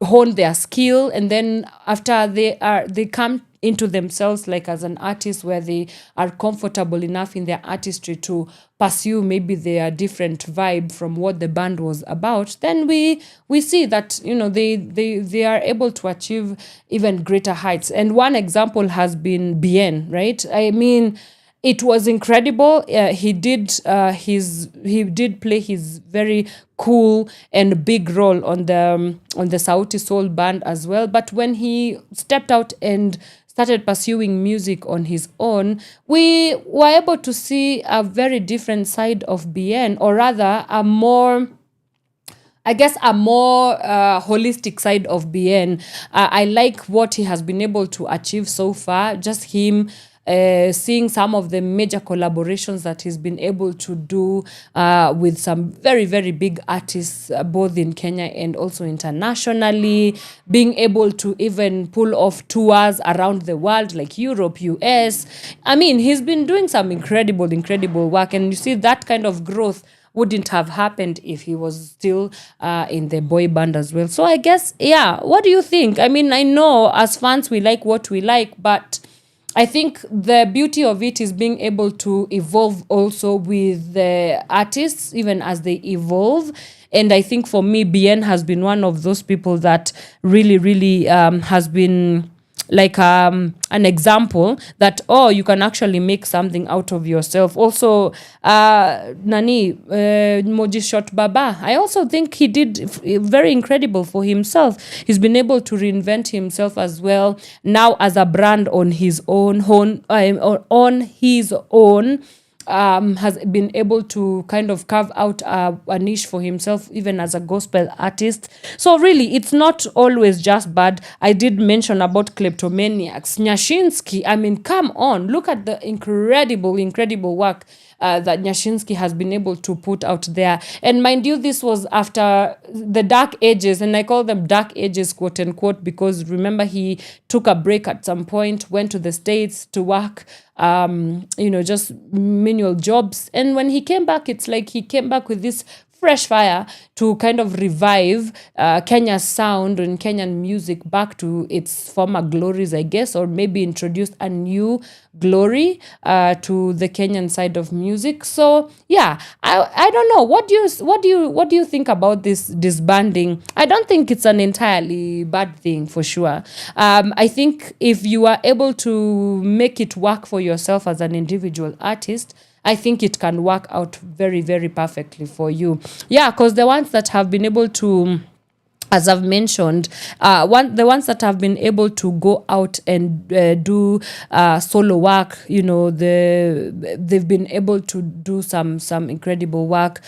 [SPEAKER 8] hone their skill, and then after they come into themselves like as an artist where they are comfortable enough in their artistry to pursue maybe their different vibe from what the band was about, then we see that they are able to achieve even greater heights. And one example has been Bien, right? I mean, it was incredible. He did play his very cool and big role on the Sauti Sol band as well. But when he stepped out and started pursuing music on his own, we were able to see a very different side of Bien, or rather a more I guess a more holistic side of BN. I like what he has been able to achieve so far. Just him seeing some of the major collaborations that he's been able to do with some very, very big artists, both in Kenya and also internationally, being able to even pull off tours around the world like Europe, US. I mean, he's been doing some incredible work. And you see that kind of growth wouldn't have happened if he was still in the boy band as well. So I guess, yeah, what do you think? I mean, I know as fans we like what we like, but I think the beauty of it is being able to evolve also with the artists, even as they evolve. And I think for me, BN has been one of those people that really has been like an example that, you can actually make something out of yourself. Also, Moji Shot Baba, I also think he did very incredible for himself. He's been able to reinvent himself as well, now as a brand on his own, has been able to kind of carve out a niche for himself, even as a gospel artist. So really, it's not always just bad. I did mention about Kleptomaniacs. Nyashinsky, I mean, come on, look at the incredible work that Nyashinsky has been able to put out there. And mind you, this was after the dark ages, and I call them dark ages, quote unquote, because remember, he took a break at some point, went to the States to work, just menial jobs. And when he came back, it's like he came back with this fresh fire to kind of revive Kenya's sound and Kenyan music back to its former glories, I guess, or maybe introduce a new glory to the Kenyan side of music. So yeah, I don't know. What do you think about this disbanding? I don't think it's an entirely bad thing, for sure. I think if you are able to make it work for yourself as an individual artist, I think it can work out very, very perfectly for you. Yeah, because the ones that have been able to, as I've mentioned, the ones that have been able to go out and do solo work, they've been able to do some incredible work,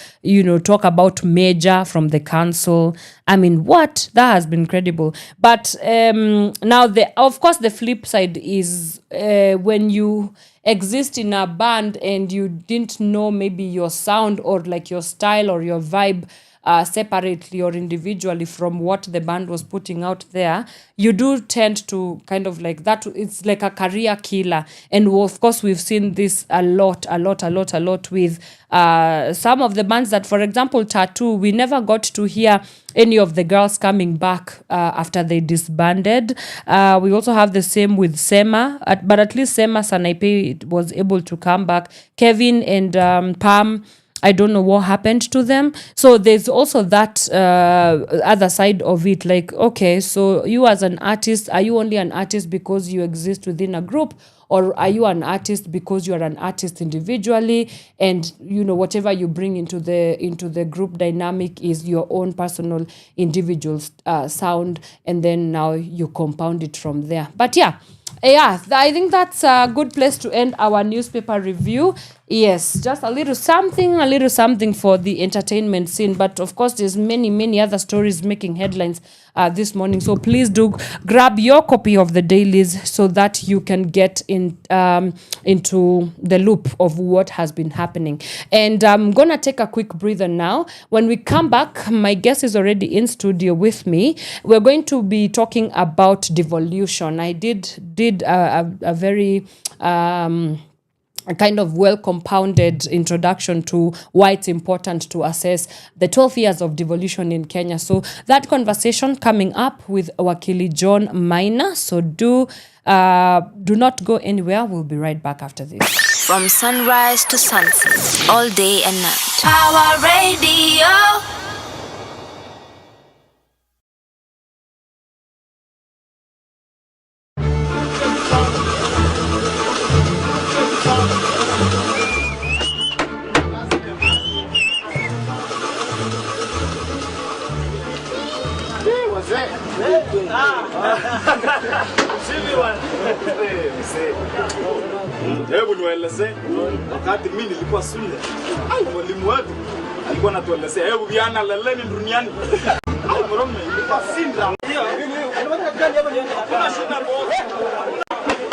[SPEAKER 8] talk about Major from the council. I mean, that has been incredible. But now, of course, the flip side is when you exist in a band and you didn't know maybe your sound or like your style or your vibe separately or individually from what the band was putting out there, you do tend to kind of like that. It's like a career killer. And of course, we've seen this a lot with some of the bands that, for example, Tattoo, we never got to hear any of the girls coming back after they disbanded. We also have the same with Sema, but at least Sema Sanaipe was able to come back. Kevin and Pam, I don't know what happened to them. So there's also that other side of it. Like, okay, so you as an artist, are you only an artist because you exist within a group? Or are you an artist because you are an artist individually, and whatever you bring into the group dynamic is your own personal individual sound, and then now you compound it from there. But yeah, I think that's a good place to end our newspaper review. Yes, just a little something for the entertainment scene. But of course, there's many other stories making headlines this morning. So please do grab your copy of the dailies so that you can get into the loop of what has been happening. And I'm going to take a quick breather now. When we come back, my guest is already in studio with me. We're going to be talking about devolution. I did a very a kind of well-compounded introduction to why it's important to assess the 12 years of devolution in Kenya. So that conversation coming up with Wakili John Maina. So do not go anywhere. We'll be right back after this.
[SPEAKER 3] From sunrise to sunset, all day and night. Power Radio.
[SPEAKER 16] Hebu niwaeleze wakati mimi nilikuwa shule, mwalimu wetu alikuwa anatuelezea hebu viana leleni duniani. Au mrome ilikuwa syndrome. Hiyo unataka gani hapa niende? Kuna shida boss.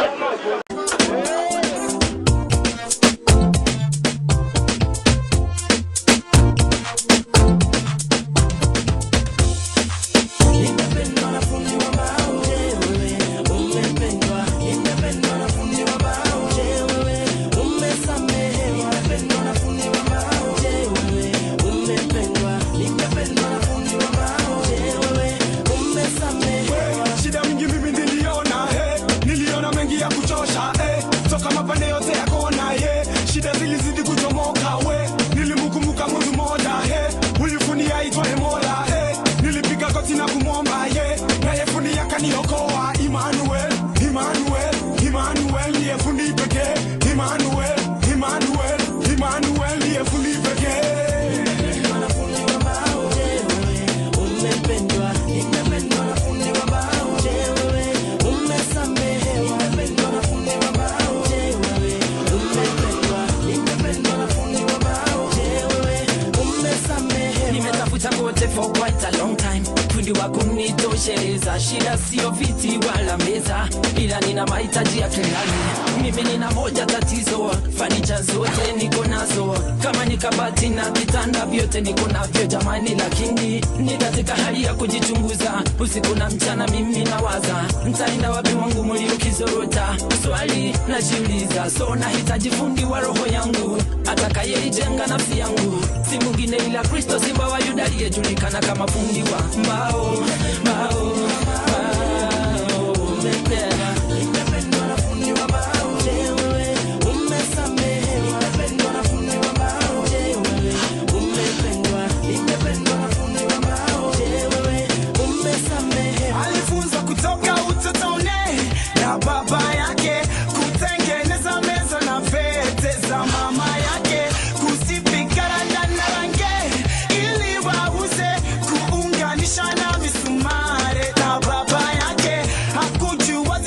[SPEAKER 17] For quite a long time fundi wa kunitosheleza, shida sio viti wala meza, ila nina mahitaji ya kilani. Mimi nina moja tatizo, fanicha zote niko nazo, kama ni kabati na vitanda vyote niko navyo jamani, lakini ni katika hali ya kujichunguza usiku na mchana. Mimi nawaza mtaenda wapi wangu mlio kizorota, swali najiuliza, so nahitaji fundi wa roho yangu atakayeijenga nafsi yangu, si mwingine ila Kristo, simba wa Yuda aliyejulikana kama fundi wa mbao.
[SPEAKER 11] Alifunza kutoka utotoni na baba yake kutengeneza meza na vete za mama yake, kusipika na rangi ili wauze, kuunganisha na misumari, na baba yake hakujua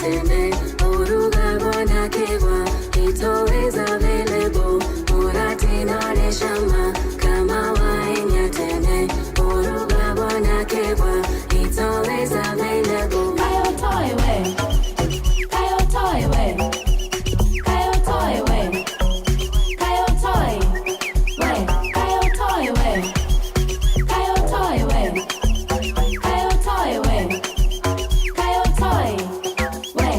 [SPEAKER 1] nyatene Uruga bona kewa It's always available Muratina de shama Kama wae nyatene Uruga bona kewa It's always available Kayo toy we Kayo toy we Kayo toy we Kayo toy we Kayo toy we Kayo toy we Kayo toy we Kayo toy we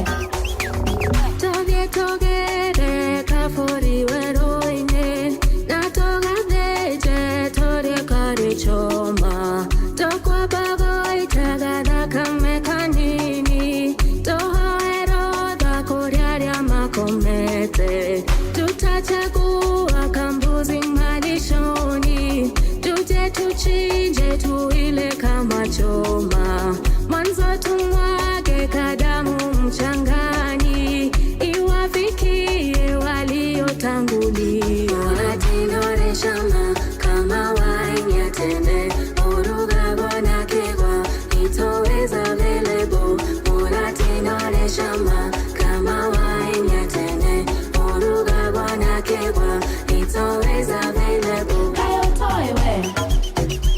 [SPEAKER 1] Tobie togere kafuri weroine Natoga deje tore kare choma Tokwa bago itagada kame kanini Toho eroda koriaria makomete Tutachagua kambuzi malishoni Tuje tuchinje tuile kama choma Mwanzo tumwage kadamu mchangani Iwafikie waliotangulia Unatinore shama kama wainya tende Uruga bona kegwa It's always available Unatinore shama kama wainya tende Uruga bona kegwa It's always available Kayo toy we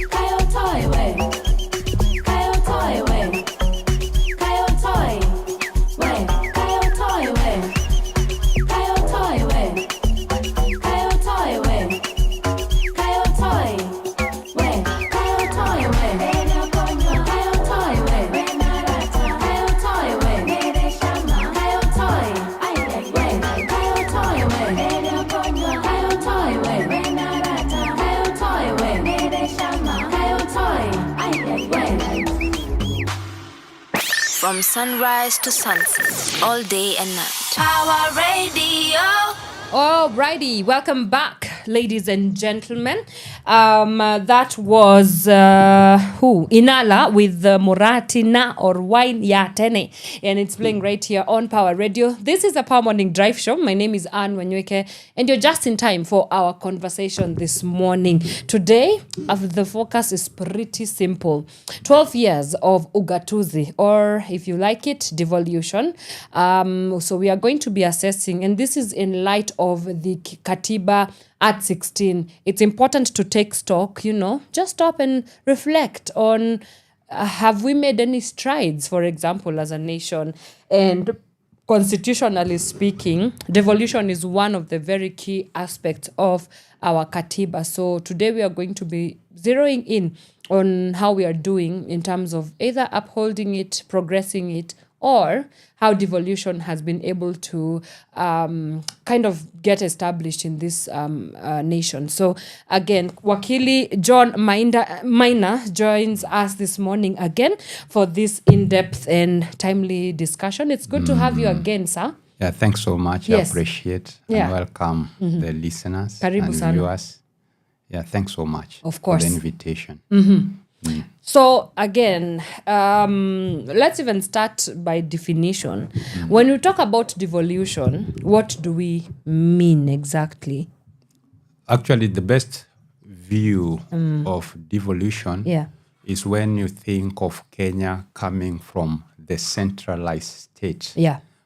[SPEAKER 1] Kayo toy we Kayo toy we Kayo toy we Kayo toy we Kayo toy we Kayo toy we Kayo toy we Kayo toy we Kayo toy we Benarata Kayo toy we Nere shama Kayo toy we Kayo toy we Kayo toy we Benarata Kayo toy we Nere shama Kayo toy we
[SPEAKER 3] From sunrise to sunset, all day and night. Power Radio.
[SPEAKER 8] Alrighty, welcome back, ladies and gentlemen. That was Inala with Muratina or Wine Yatene, and it's playing right here on Power Radio. This is a Power Morning Drive Show. My name is Wanyoike, and you're just in time for our conversation this morning. Today, the focus is pretty simple: 12 years of ugatuzi, or if you like it, devolution. So we are going to be assessing, and this is in light of the Katiba at 16. It's important to take stock, just stop and reflect on have we made any strides, for example, as a nation. And constitutionally speaking, devolution is one of the very key aspects of our Katiba. So today we are going to be zeroing in on how we are doing in terms of either upholding it, progressing it, or how devolution has been able to kind of get established in this nation. So again, Wakili John Maina joins us this morning again for this in-depth and timely discussion. It's good to have you again, sir.
[SPEAKER 18] Yeah, thanks so much.
[SPEAKER 8] Yes.
[SPEAKER 18] I appreciate and welcome the listeners
[SPEAKER 8] Karibu
[SPEAKER 18] and
[SPEAKER 8] sana.
[SPEAKER 18] viewers. Yeah, thanks so much
[SPEAKER 8] Of course.
[SPEAKER 18] for the invitation.
[SPEAKER 8] So again, let's even start by definition. When we talk about devolution, what do we mean exactly?
[SPEAKER 18] Actually, the best view of devolution is when you think of Kenya coming from the centralized state,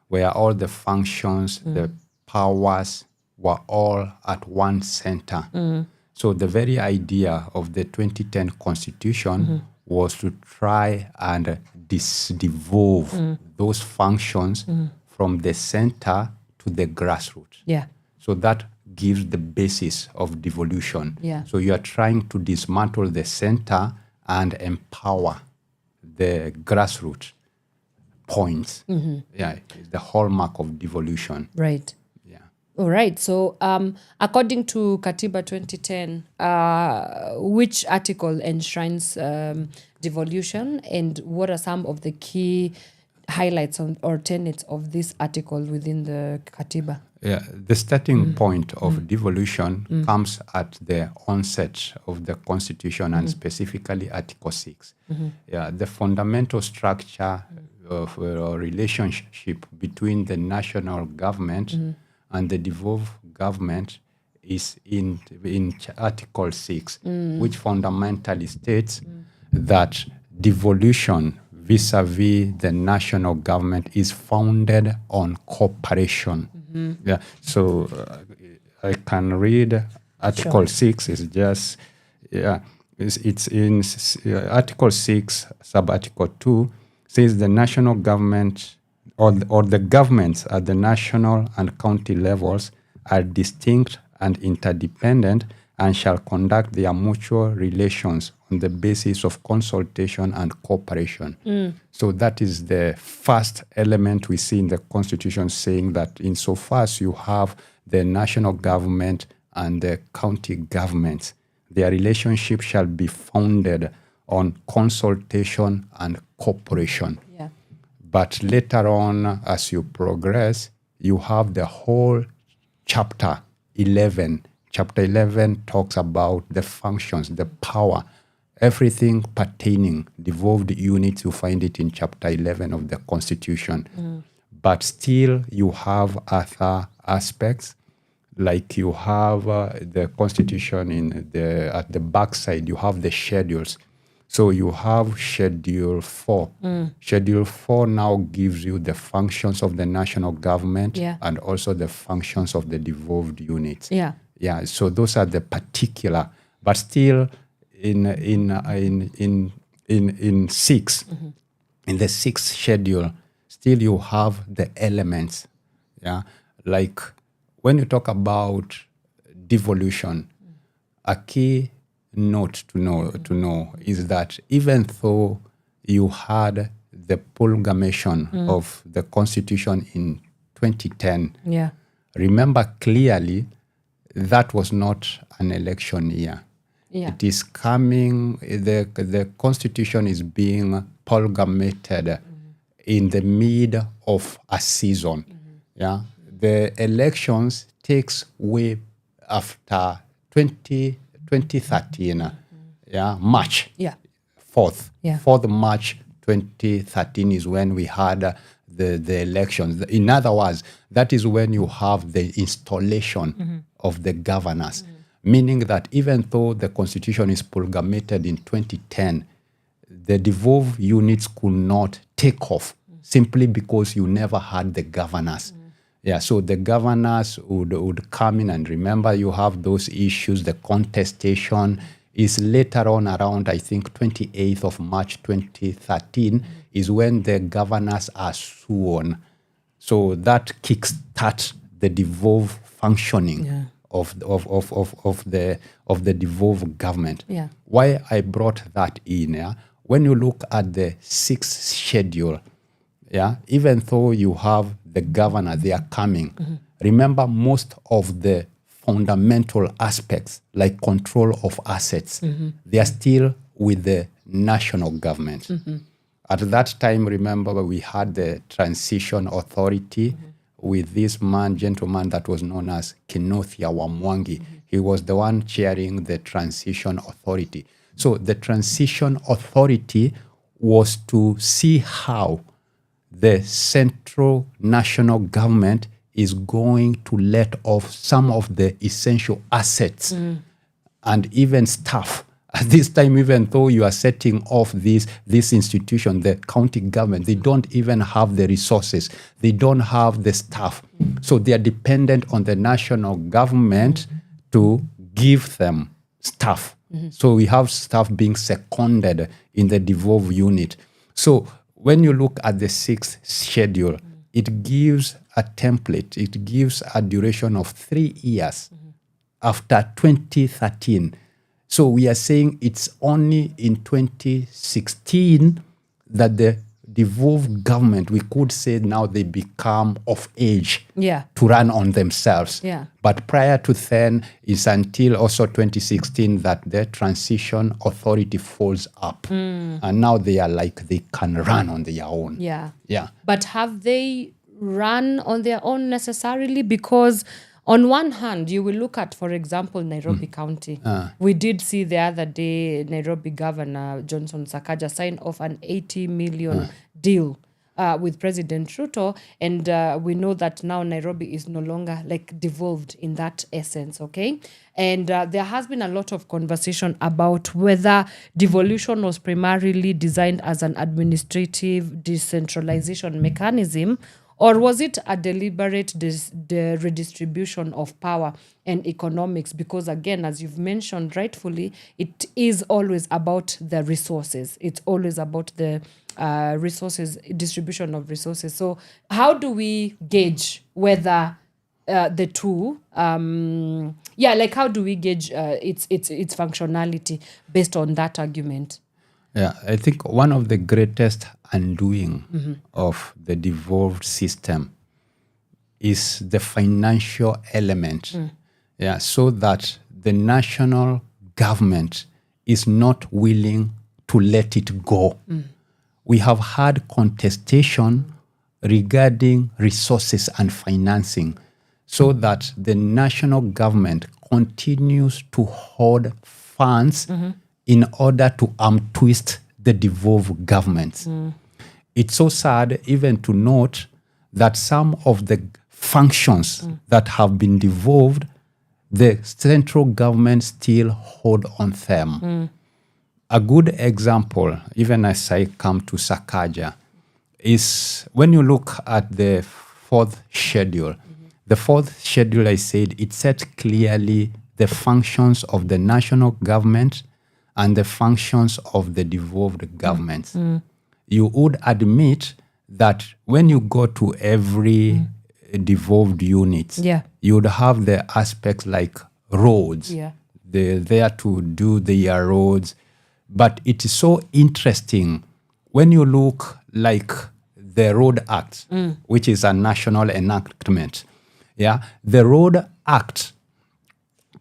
[SPEAKER 18] where all the functions, the powers were all at one center. So the very idea of the 2010 constitution was to try and devolve those functions from the center to the grassroots. So that gives the basis of devolution. So you are trying to dismantle the center and empower the grassroots points. It's the hallmark of devolution.
[SPEAKER 8] Right. All right. So according to Katiba 2010, which article enshrines devolution, and what are some of the key highlights or tenets of this article within the Katiba?
[SPEAKER 18] The starting point of devolution comes at the onset of the Constitution, and specifically Article 6. The fundamental structure of a relationship between the national government and the devolved government is in Article 6, which fundamentally states that devolution vis-a-vis the national government is founded on cooperation. Yeah. So I can read Article 6 is just, it's in Article 6, sub-Article 2, says the national government or the governments at the national and county levels are distinct and interdependent and shall conduct their mutual relations on the basis of consultation and cooperation. So that is the first element we see in the Constitution, saying that insofar as you have the national government and the county governments, their relationship shall be founded on consultation and cooperation.
[SPEAKER 8] Yeah.
[SPEAKER 18] But later on, as you progress, you have the whole chapter 11. Chapter 11 talks about the functions, the power, everything pertaining devolved units. You find it in chapter 11 of the Constitution. But still, you have other aspects, like you have the Constitution at the backside. You have the schedules. So you have Schedule 4. Schedule 4 now gives you the functions of the national government and also the functions of the devolved units. Yeah, so those are the particular, but still in 6, in the 6th schedule, still you have the elements. Yeah, like when you talk about devolution, a key note to know is that even though you had the promulgation of the Constitution in 2010, remember clearly that was not an election year. It is coming, the Constitution is being promulgated in the mid of a season. Yeah, the elections takes way after 2013. March 4th. 4th March 2013 is when we had the elections. In other words, that is when you have the installation of the governors, meaning that even though the Constitution is promulgated in 2010, the devolved units could not take off simply because you never had the governors. Yeah, so the governors would come in, and remember you have those issues. The contestation is later on around, I think, 28th of March 2013 is when the governors are sworn. So that kickstarts the devolved functioning of the devolved government. Why I brought that in? When you look at the 6th schedule, even though you have the governor, they are coming. Remember, most of the fundamental aspects, like control of assets, they are still with the national government. At that time, remember, we had the transition authority with this gentleman that was known as Kinothia Wamwangi. He was the one chairing the transition authority. So the transition authority was to see how the central national government is going to let off some of the essential assets and even staff. At this time, even though you are setting off this institution, the county government, they don't even have the resources. They don't have the staff. So they are dependent on the national government to give them staff. So we have staff being seconded in the devolved unit. So when you look at the 6th schedule, it gives a template. It gives a duration of 3 years after 2013. So we are saying it's only in 2016 that the devolved government, we could say now they become of age to run on themselves. But prior to then, it's until also 2016 that the transition authority falls up. And now they are like they can run on their own.
[SPEAKER 8] But have they run on their own necessarily? Because on one hand, you will look at, for example, Nairobi County. We did see the other day Nairobi Governor Johnson Sakaja sign off an 80 million deal with President Ruto, and we know that now Nairobi is no longer like devolved in that essence, okay? And there has been a lot of conversation about whether devolution was primarily designed as an administrative decentralization mechanism, or was it a deliberate the redistribution of power and economics? Because again, as you've mentioned rightfully, it is always about the resources. It's always about the resources, distribution of resources. So how do we gauge whether the two, how do we gauge its functionality based on that argument?
[SPEAKER 18] Yeah, I think one of the greatest undoing of the devolved system is the financial element. Yeah, so that the national government is not willing to let it go. We have had contestation regarding resources and financing, so that the national government continues to hoard funds in order to twist the devolved governments. It's so sad even to note that some of the functions that have been devolved, the central government still hold on them. A good example, even as I come to Sakaja, is when you look at the fourth schedule. The fourth schedule, I said, it sets clearly the functions of the national government and the functions of the devolved governments. You would admit that when you go to every devolved unit, you would have the aspects like roads. They're there to do their roads. But it is so interesting when you look like the Road Act, which is a national enactment. The Road Act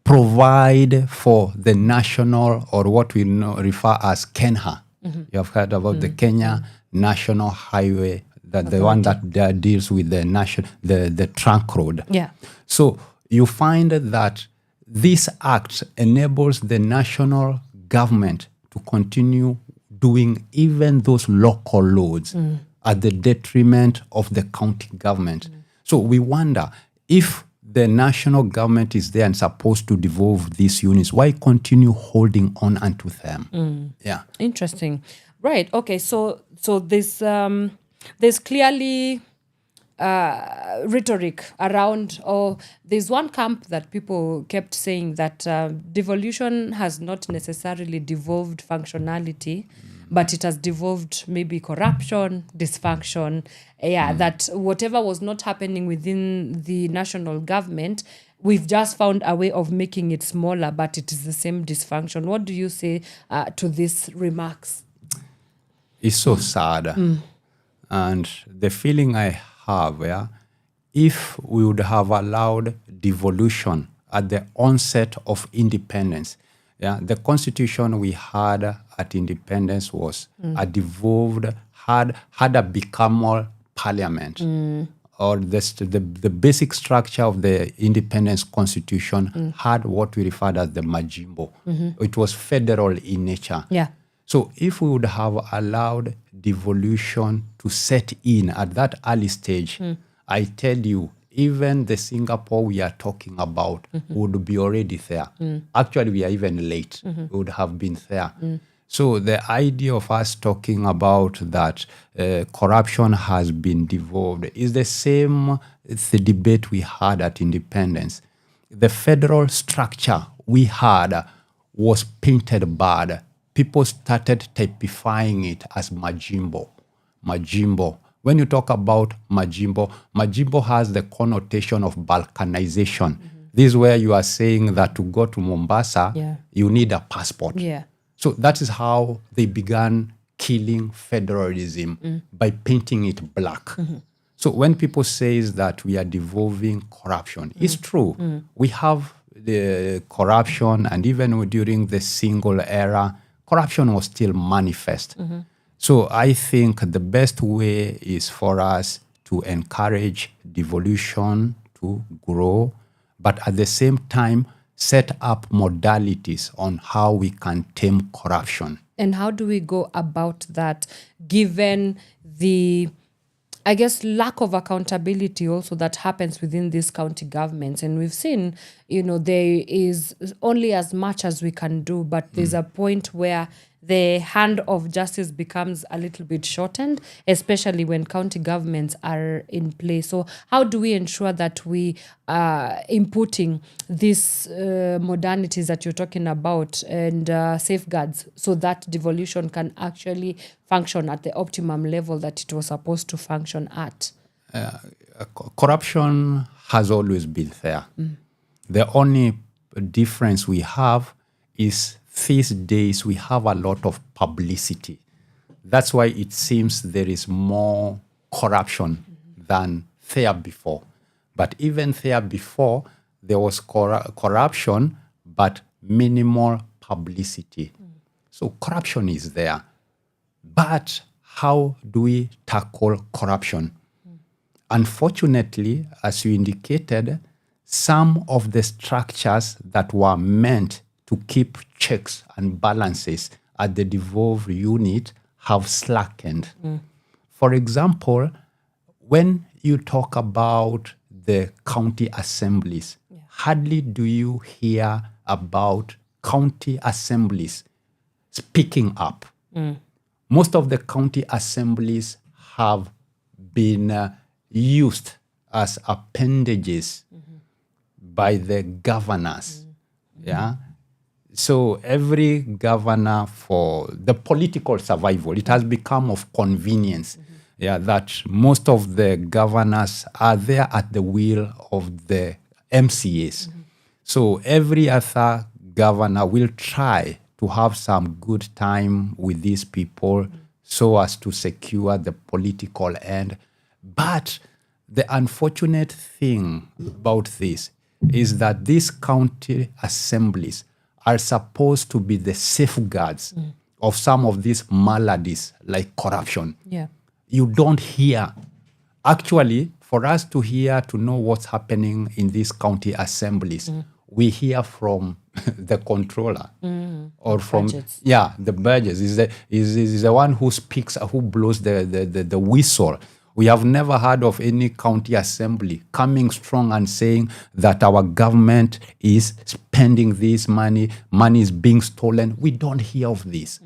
[SPEAKER 18] provide for the national, or what we refer as KENHA. You have heard about the Kenya National Highway, the one that deals with the trunk road. So you find that this act enables the national government to continue doing even those local roads at the detriment of the county government. So we wonder, if the national government is there and supposed to devolve these units, why continue holding on unto them?
[SPEAKER 8] Interesting. Right. Okay. So there's clearly rhetoric around, or there's one camp that people kept saying that devolution has not necessarily devolved functionality, but it has devolved maybe corruption, dysfunction. That whatever was not happening within the national government, we've just found a way of making it smaller, but it is the same dysfunction. What do you say to these remarks?
[SPEAKER 18] It's so sad. And the feeling I have, if we would have allowed devolution at the onset of independence, the constitution we had at independence was a devolved, had a bicameral parliament, or the basic structure of the independence constitution had what we referred as the majimbo. It was federal in nature. So if we would have allowed devolution to set in at that early stage, I tell you, even the Singapore we are talking about would be already there. Actually, we are even late. We would have been there. So the idea of us talking about that corruption has been devolved is the same the debate we had at independence. The federal structure we had was painted bad. People started typifying it as Majimbo. Majimbo. When you talk about Majimbo, Majimbo has the connotation of balkanization. This is where you are saying that to go to Mombasa, you need a passport. So that is how they began killing federalism, by painting it black. So when people say that we are devolving corruption, it's true. We have the corruption, and even during the single era, corruption was still manifest. So I think the best way is for us to encourage devolution to grow, but at the same time, set up modalities on how we can tame corruption.
[SPEAKER 8] And how do we go about that, given the I guess, lack of accountability also that happens within these county governments. And we've seen, there is only as much as we can do, but there's a point where the hand of justice becomes a little bit shortened, especially when county governments are in place. So how do we ensure that we are inputting these modernities that you're talking about and safeguards so that devolution can actually function at the optimum level that it was supposed to function at?
[SPEAKER 18] Corruption has always been there. The only difference we have is these days we have a lot of publicity. That's why it seems there is more corruption than there before. But even there before, there was corruption, but minimal publicity. So corruption is there. But how do we tackle corruption? Unfortunately, as you indicated, some of the structures that were meant to keep checks and balances at the devolved unit have slackened. For example, when you talk about the county assemblies, hardly do you hear about county assemblies speaking up. Most of the county assemblies have been used as appendages by the governors. Yeah. So every governor, for the political survival, it has become of convenience. That most of the governors are there at the will of the MCAs. So every other governor will try to have some good time with these people so as to secure the political end. But the unfortunate thing about this is that these county assemblies are supposed to be the safeguards of some of these maladies like corruption. You don't hear. Actually, for us to hear, to know what's happening in these county assemblies, we hear from the controller or from the budgets. Is the one who speaks, who blows the whistle. We have never heard of any county assembly coming strong and saying that our government is spending this money is being stolen. We don't hear of this.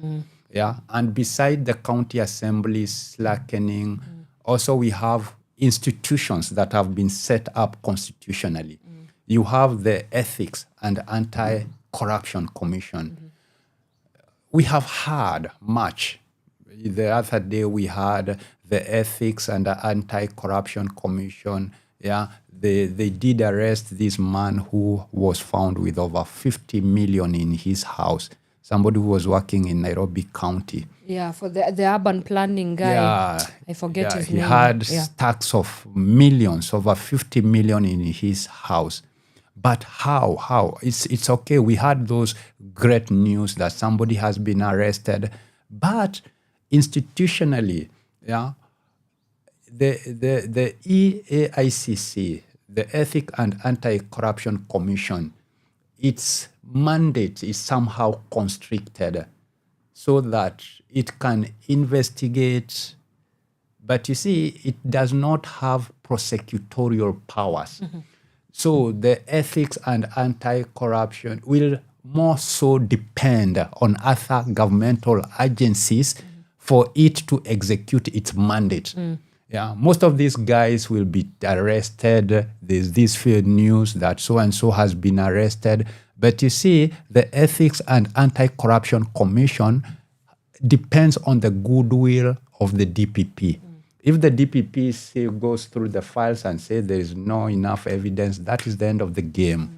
[SPEAKER 18] And beside the county assemblies slackening, also we have institutions that have been set up constitutionally. You have the Ethics and Anti-Corruption Commission. We have had much. The other day we had the Ethics and the Anti-Corruption Commission. They did arrest this man who was found with over 50 million in his house. Somebody who was working in Nairobi County.
[SPEAKER 8] For the urban planning guy. I forget his name.
[SPEAKER 18] He had stacks of millions, over 50 million in his house. But how? It's okay. We had those great news that somebody has been arrested. But institutionally, the EAICC, the Ethics and Anti-Corruption Commission, its mandate is somehow constricted so that it can investigate, but you see, it does not have prosecutorial powers. So the Ethics and Anti-Corruption will more so depend on other governmental agencies for it to execute its mandate. Most of these guys will be arrested. There's this fear news that so-and-so has been arrested. But you see, the Ethics and Anti-Corruption Commission depends on the goodwill of the DPP. If the DPP goes through the files and says there is no enough evidence, that is the end of the game.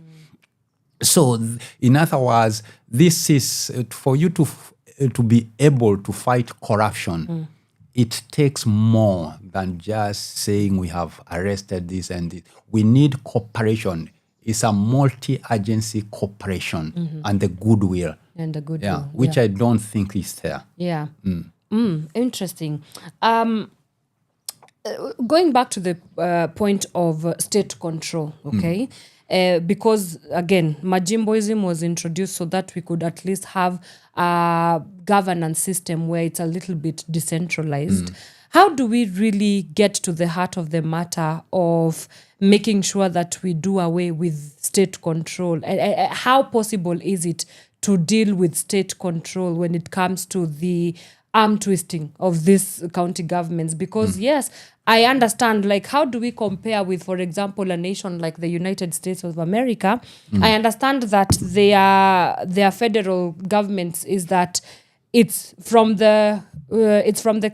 [SPEAKER 18] So, in other words, this is for you to be able to fight corruption. It takes more than just saying we have arrested this and this. We need cooperation. It's a multi-agency cooperation and the goodwill.
[SPEAKER 8] And the goodwill.
[SPEAKER 18] Which I don't think is there.
[SPEAKER 8] Interesting. Going back to the point of state control, okay? Because, again, Majimboism was introduced so that we could at least have a governance system where it's a little bit decentralized. how do we really get to the heart of the matter of making sure that we do away with state control? How possible is it to deal with state control when it comes to the arm twisting of these county governments? Because yes, I understand, like, how do we compare with, for example, a nation like the United States of America? I understand that their federal governments is that it's from the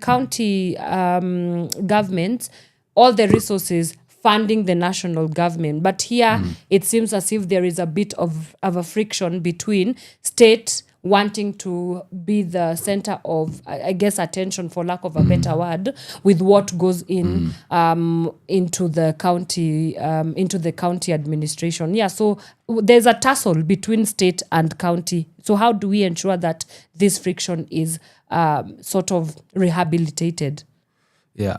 [SPEAKER 8] county governments, all the resources funding the national government. But here it seems as if there is a bit of a friction between state wanting to be the center of, I guess, attention, for lack of a better word, with what goes in into the county administration. Yeah, so there's a tussle between state and county. So how do we ensure that this friction is sort of rehabilitated?
[SPEAKER 18] Yeah.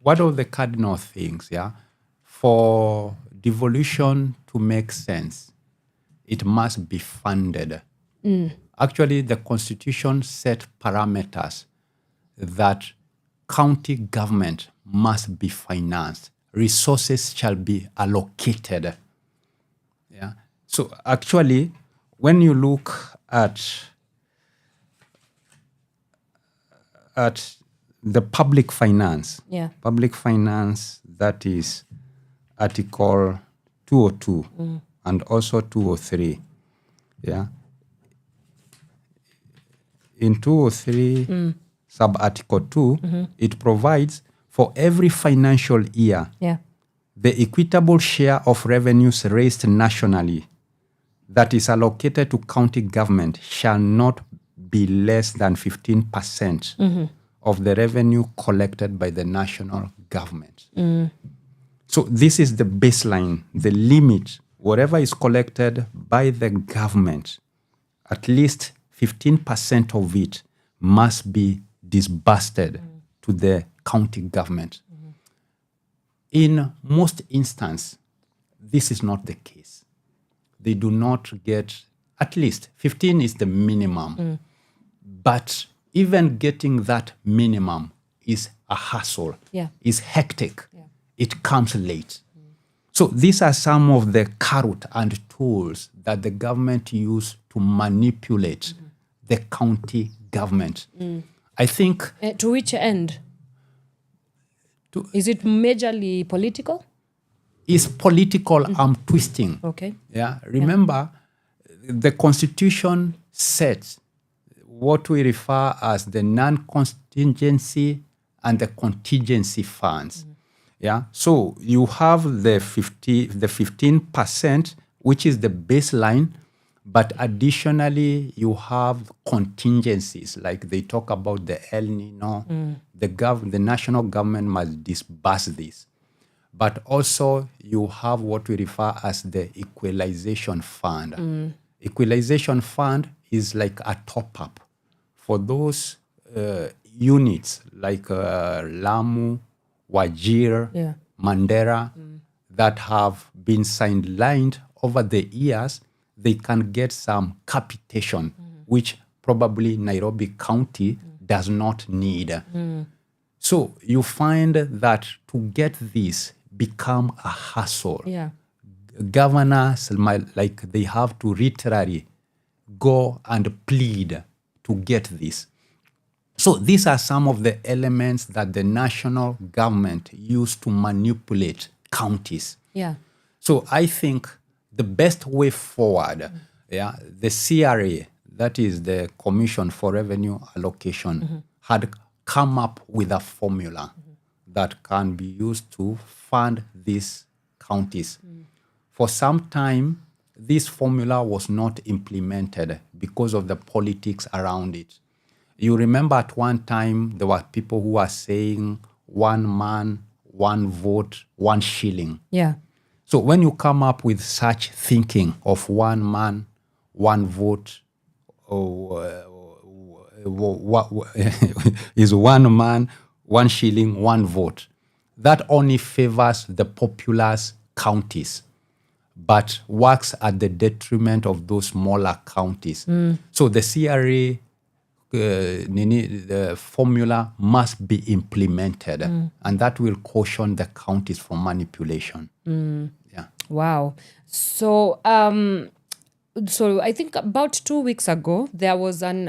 [SPEAKER 18] One of the cardinal things, for devolution to make sense, it must be funded. Actually, the Constitution set parameters that county government must be financed. Resources shall be allocated. Yeah. So actually, when you look at the public finance, that is Article 202 and also 203. Yeah. In 203, sub-article 2, it provides for every financial year, the equitable share of revenues raised nationally that is allocated to county government shall not be less than 15% of the revenue collected by the national government. So this is the baseline, the limit. Whatever is collected by the government, at least 15% of it must be disbursed to the county government. In most instances, this is not the case. They do not get, at least 15 is the minimum. But even getting that minimum is a hassle, is hectic. It comes late. So these are some of the carrot and tools that the government use to manipulate the county government. I think...
[SPEAKER 8] to which end? Is it majorly political?
[SPEAKER 18] It's political arm twisting.
[SPEAKER 8] Okay.
[SPEAKER 18] Yeah. Remember, the Constitution sets what we refer as the non-contingency and the contingency funds. Yeah. So you have the 15%, which is the baseline, but additionally you have contingencies, like they talk about the El Nino. The national government must disburse this. But also you have what we refer as the equalization fund. Equalization fund is like a top-up for those units like Lamu, Wajir, Mandera, that have been sidelined over the years. They can get some capitation, which probably Nairobi County does not need. So you find that to get this become a hassle. Governors, like they have to literally go and plead to get this. So these are some of the elements that the national government used to manipulate counties. So I think the best way forward, the CRA, that is the Commission for Revenue Allocation, had come up with a formula that can be used to fund these counties. For some time, this formula was not implemented because of the politics around it. You remember at one time, there were people who were saying 1 man, 1 vote, 1 shilling. So when you come up with such thinking of 1 man, 1 vote, is 1 man, 1 shilling, 1 vote. That only favors the populous counties, but works at the detriment of those smaller counties. So the CRA the formula must be implemented, and that will caution the counties from manipulation. Yeah.
[SPEAKER 8] Wow. So, so I think about 2 weeks ago, there was an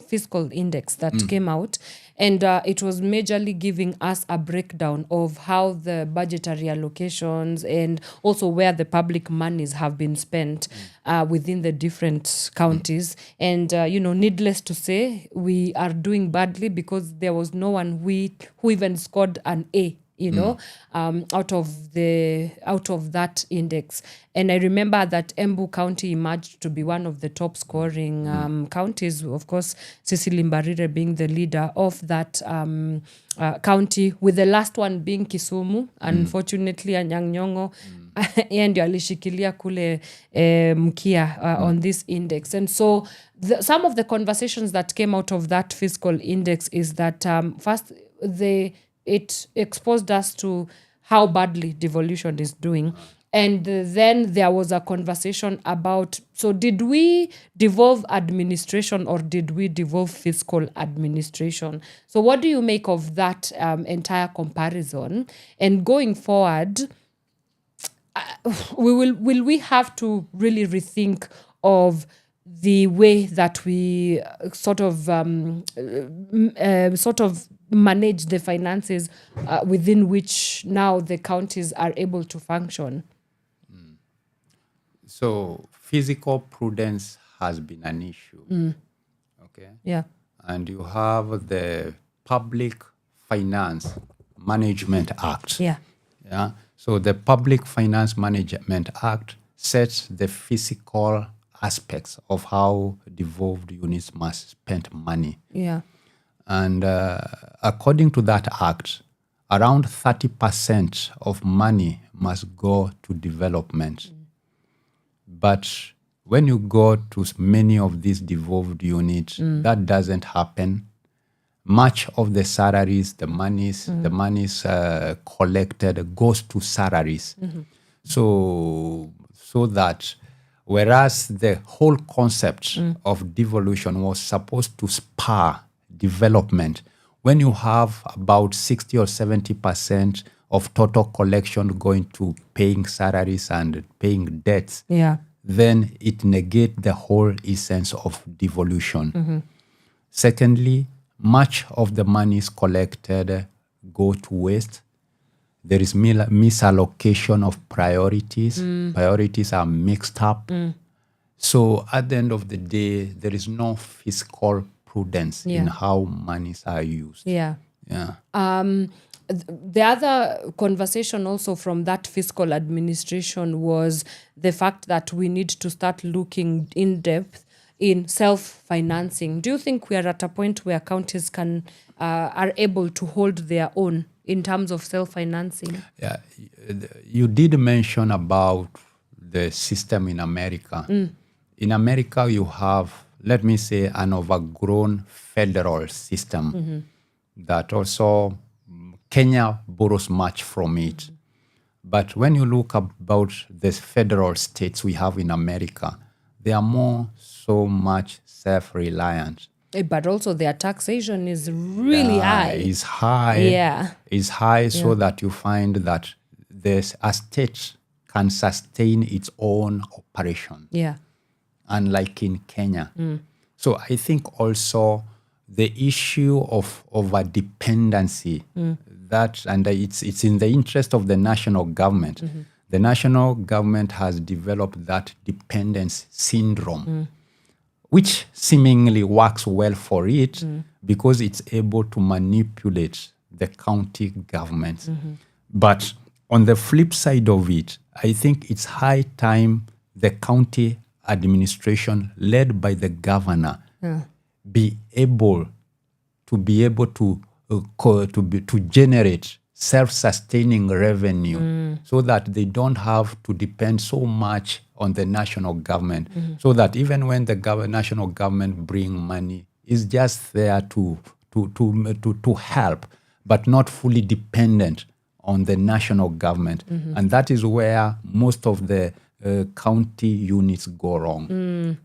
[SPEAKER 8] fiscal index that came out, and it was majorly giving us a breakdown of how the budgetary allocations and also where the public monies have been spent within the different counties. And, needless to say, we are doing badly because there was no one who even scored an A, out of that index. And I remember that Embu County emerged to be one of the top scoring counties, of course, Cecily Mbarire being the leader of that county, with the last one being Kisumu. Unfortunately, Anyang' Nyong'o yeye ndio alishikilia kule mkia on this index. And so some of the conversations that came out of that fiscal index is that first, it exposed us to how badly devolution is doing. And then there was a conversation about, so did we devolve administration or did we devolve fiscal administration? So what do you make of that entire comparison? And going forward, will we have to really rethink of the way that we sort of manage the finances within which now the counties are able to function?
[SPEAKER 18] So fiscal prudence has been an issue. Okay.
[SPEAKER 8] Yeah.
[SPEAKER 18] And you have the Public Finance Management Act.
[SPEAKER 8] Yeah.
[SPEAKER 18] Yeah. So the Public Finance Management Act sets the fiscal aspects of how devolved units must spend money.
[SPEAKER 8] Yeah.
[SPEAKER 18] And according to that act, around 30% of money must go to development. But when you go to many of these devolved units, that doesn't happen. Much of the salaries, the monies collected goes to salaries. So that whereas the whole concept of devolution was supposed to spur development, when you have about 60 or 70% of total collection going to paying salaries and paying debts, then it negates the whole essence of devolution. Secondly, much of the monies collected go to waste. There is misallocation of priorities. Priorities are mixed up. So at the end of the day, there is no fiscal prudence in how monies are used.
[SPEAKER 8] Yeah.
[SPEAKER 18] Yeah.
[SPEAKER 8] The other conversation also from that fiscal administration was the fact that we need to start looking in depth in self-financing. Do you think we are at a point where counties are able to hold their own in terms of self-financing?
[SPEAKER 18] Yeah, you did mention about the system in America. In America, you have, let me say, an overgrown federal system that also Kenya borrows much from it. But when you look about the federal states we have in America, they are so much self-reliant.
[SPEAKER 8] But also their taxation is really high.
[SPEAKER 18] It's high.
[SPEAKER 8] Yeah.
[SPEAKER 18] It's high so that you find that a state can sustain its own operation.
[SPEAKER 8] Yeah.
[SPEAKER 18] Unlike in Kenya. So I think also the issue of a dependency, and it's in the interest of the national government. The national government has developed that dependence syndrome, which seemingly works well for it because it's able to manipulate the county governments. But on the flip side of it, I think it's high time the county administration led by the governor be able to generate self-sustaining revenue so that they don't have to depend so much on the national government, so that even when the national government bring money, it's just there to help, but not fully dependent on the national government. And that is where most of the county units go wrong,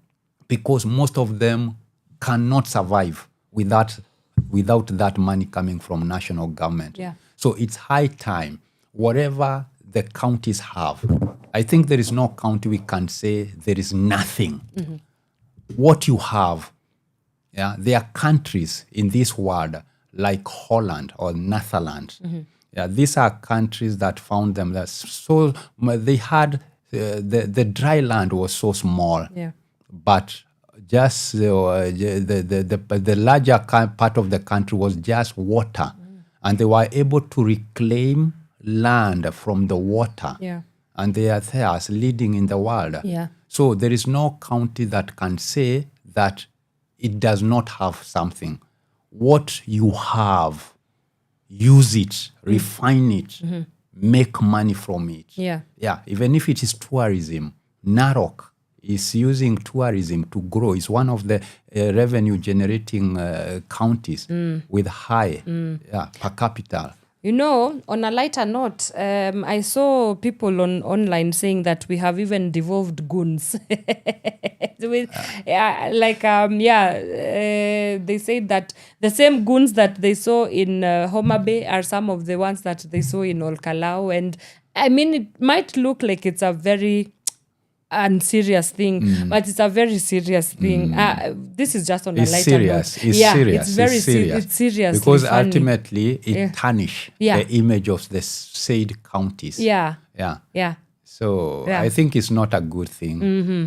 [SPEAKER 18] because most of them cannot survive without that money coming from national government.
[SPEAKER 8] Yeah.
[SPEAKER 18] So it's high time, whatever the counties have, I think there is no county we can say there is nothing.
[SPEAKER 8] Mm-hmm.
[SPEAKER 18] What you have, yeah, there are countries in this world like Holland or Netherlands.
[SPEAKER 8] Mm-hmm.
[SPEAKER 18] Yeah, these are countries that found them that so they had the dry land was so small,
[SPEAKER 8] Yeah.
[SPEAKER 18] but just the larger part of the country was just water, and they were able to reclaim land from the water,
[SPEAKER 8] Yeah.
[SPEAKER 18] and they are there leading in the world.
[SPEAKER 8] Yeah.
[SPEAKER 18] So there is no county that can say that it does not have something. What you have, use it, refine it, make money from it.
[SPEAKER 8] Yeah.
[SPEAKER 18] Yeah, even if it is tourism, Narok is using tourism to grow. It's one of the revenue generating counties with high per capita.
[SPEAKER 8] You know, on a lighter note, I saw people online saying that we have even devolved goons. They said that the same goons that they saw in Homa Bay are some of the ones that they saw in Olkalau. And I mean, it might look like it's a very unserious thing, but it's a very serious thing. This is just on a lighter note. It's very serious. It's serious
[SPEAKER 18] because
[SPEAKER 8] funny.
[SPEAKER 18] Ultimately it tarnish the image of the said counties.
[SPEAKER 8] Yeah.
[SPEAKER 18] So I think it's not a good thing.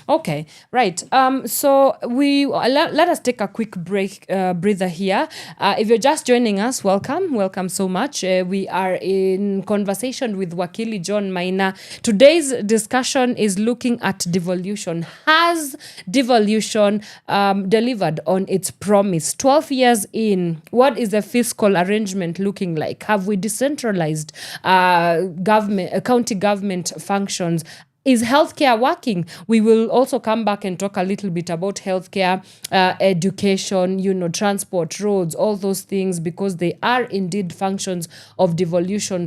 [SPEAKER 8] Okay, right. So we let us take a quick breather here. If you're just joining us, welcome so much. We are in conversation with Wakili John Maina. Today's discussion is looking at devolution. Has devolution delivered on its promise? 12 years in, what is the fiscal arrangement looking like? Have we decentralized county government functions? Is healthcare working? We will also come back and talk a little bit about healthcare, education, transport, roads, all those things, because they are indeed functions of devolution.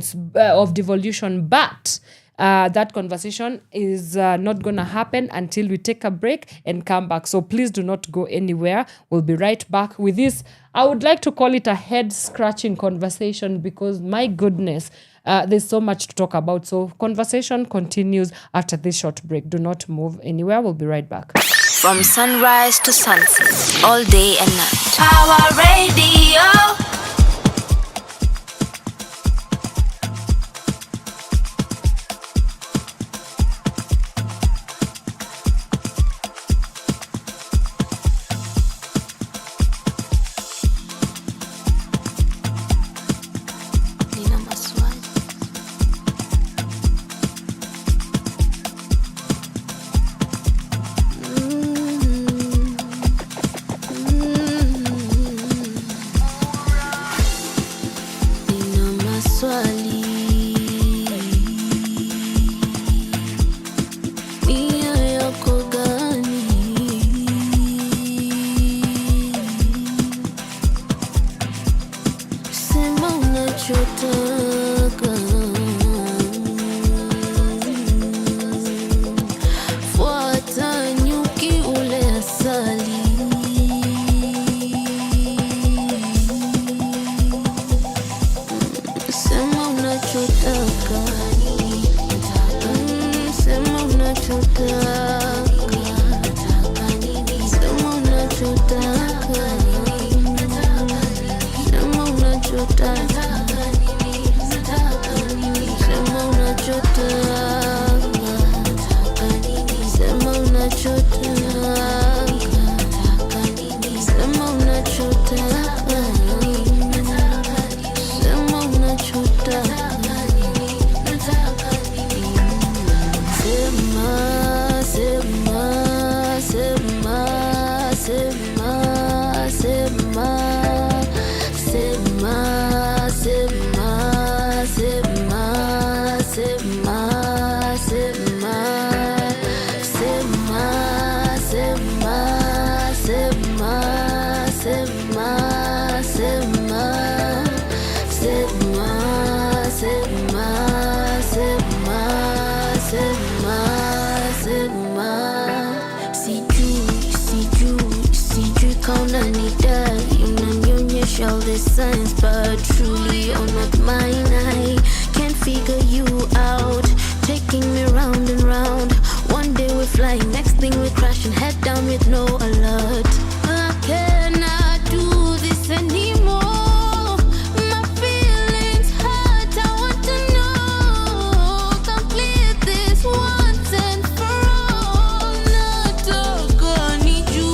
[SPEAKER 8] But that conversation is not going to happen until we take a break and come back. So please do not go anywhere. We'll be right back with this. I would like to call it a head-scratching conversation because, my goodness, there's so much to talk about. So conversation continues after this short break. Do not move anywhere. We'll be right back.
[SPEAKER 3] From sunrise to sunset, all day and night. Power Radio.
[SPEAKER 1] unanida, unanionyesha all the signs, but truly you're not mine. I can't figure you out, taking me round and round. One day we're flying, next thing we're crashing, head down with no alert. I cannot do this anymore. My feelings hurt, I want to know. Complete this once and for all. Nataka nijue.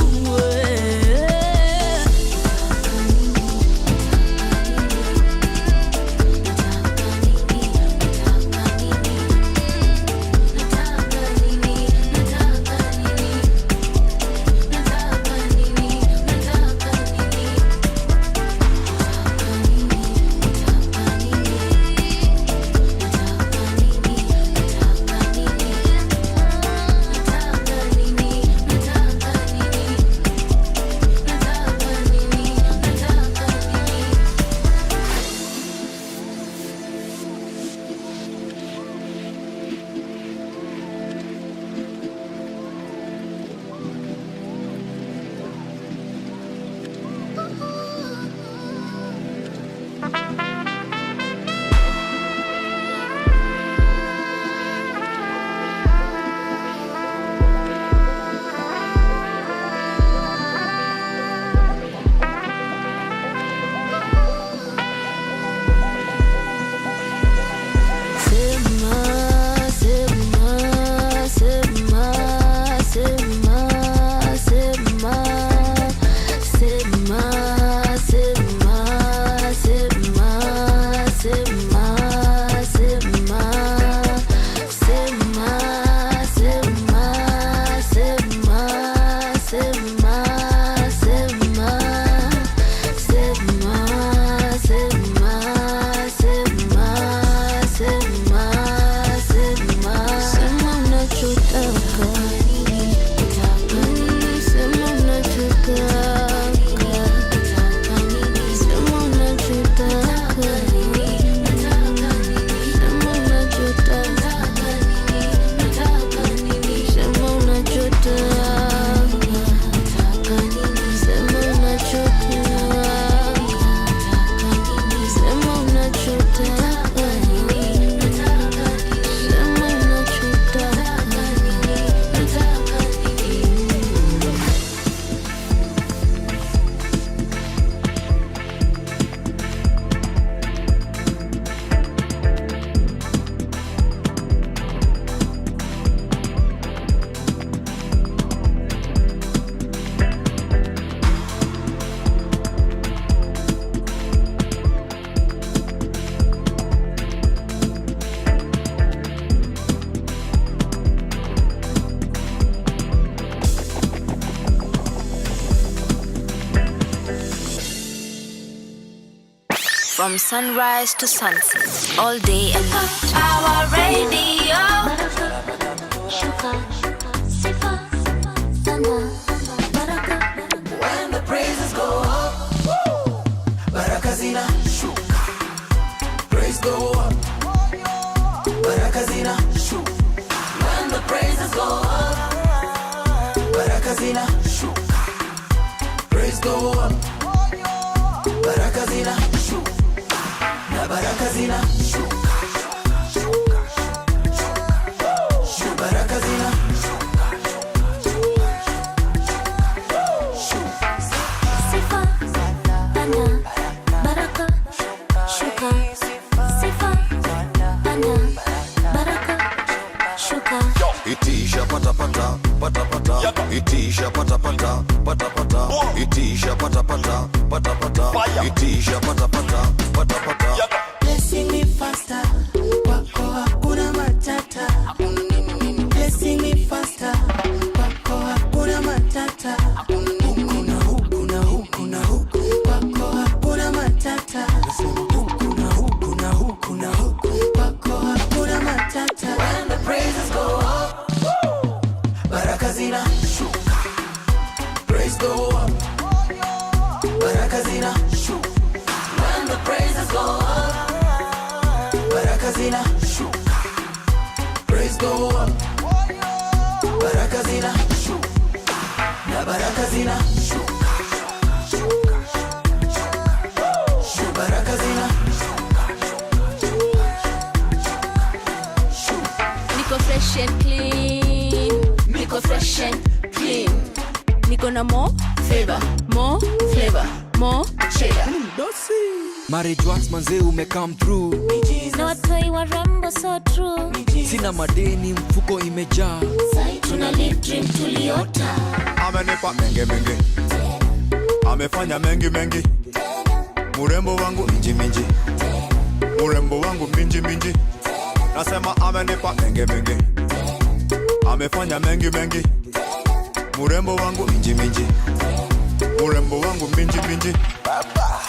[SPEAKER 3] From sunrise to sunset, all day and night. Our radio.
[SPEAKER 11] When the praises go up, baraka zina shuka. Praise go up, baraka zina shuka. When the praises go up, baraka zina shuka. Praise go up, baraka zina shuka. Na baraka zina shuka. Baraka zina
[SPEAKER 19] Itisha pata pata pata pata. Itisha pata pata pata pata. Itisha pata pata pata pata. Itisha pata pata pata pata.
[SPEAKER 11] Blessing me faster, wako hakuna matata. Blessing me faster, wako hakuna matata. Huku na huku na huku na huku, wako hakuna matata. Huku na huku na huku na huku, wako hakuna matata. When the praises go up, baraka zina shuka. Praise go up, baraka zina shuka. When the praises go up, baraka zina shuka. Praise go up, baraka zina shuka. Na baraka zina shuka.
[SPEAKER 1] fresh and clean. Niko fresh and clean. Niko na more flavor, more flavor, more cheddar.
[SPEAKER 20] Marriage wax manze come through.
[SPEAKER 1] Na watoi wa rambo so true.
[SPEAKER 20] Sina madeni mfuko imejaa.
[SPEAKER 1] Tuna live dream tuliota.
[SPEAKER 21] Amenipa mengi mengi, amefanya mengi mengi. Murembo wangu minji minji, murembo wangu minji minji. Nasema amenipa mengi mengi, amefanya mengi mengi. Murembo wangu minji minji, murembo wangu minji minji. Baba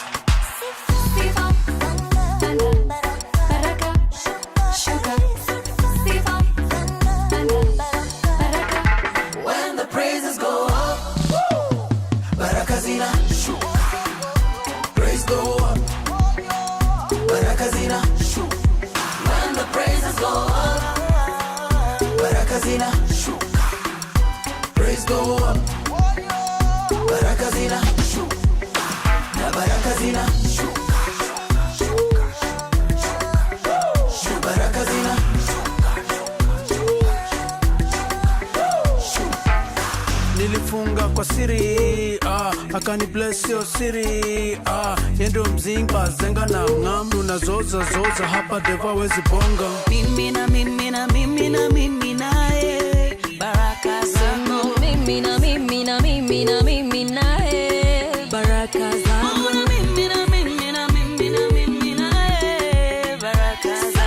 [SPEAKER 11] when the praises go up, baraka zina shuka. Praise go up, baraka zina shuka. When the praises go up, baraka zina shuka. Praise go up, baraka zina shuka. Na baraka zina shuka. Baraka zina
[SPEAKER 22] nilifunga kwa siri, akani bless yo siri, yendo mzinga zenga na ngambu na zoza hapa deva wezi bonga.
[SPEAKER 11] Mimi na mimi na mimi na mimi nae baraka zangu.
[SPEAKER 1] Mimi na mimi na mimi na mimi nae baraka zangu.
[SPEAKER 11] Mimi na mimi na mimi na mimi nae baraka zangu.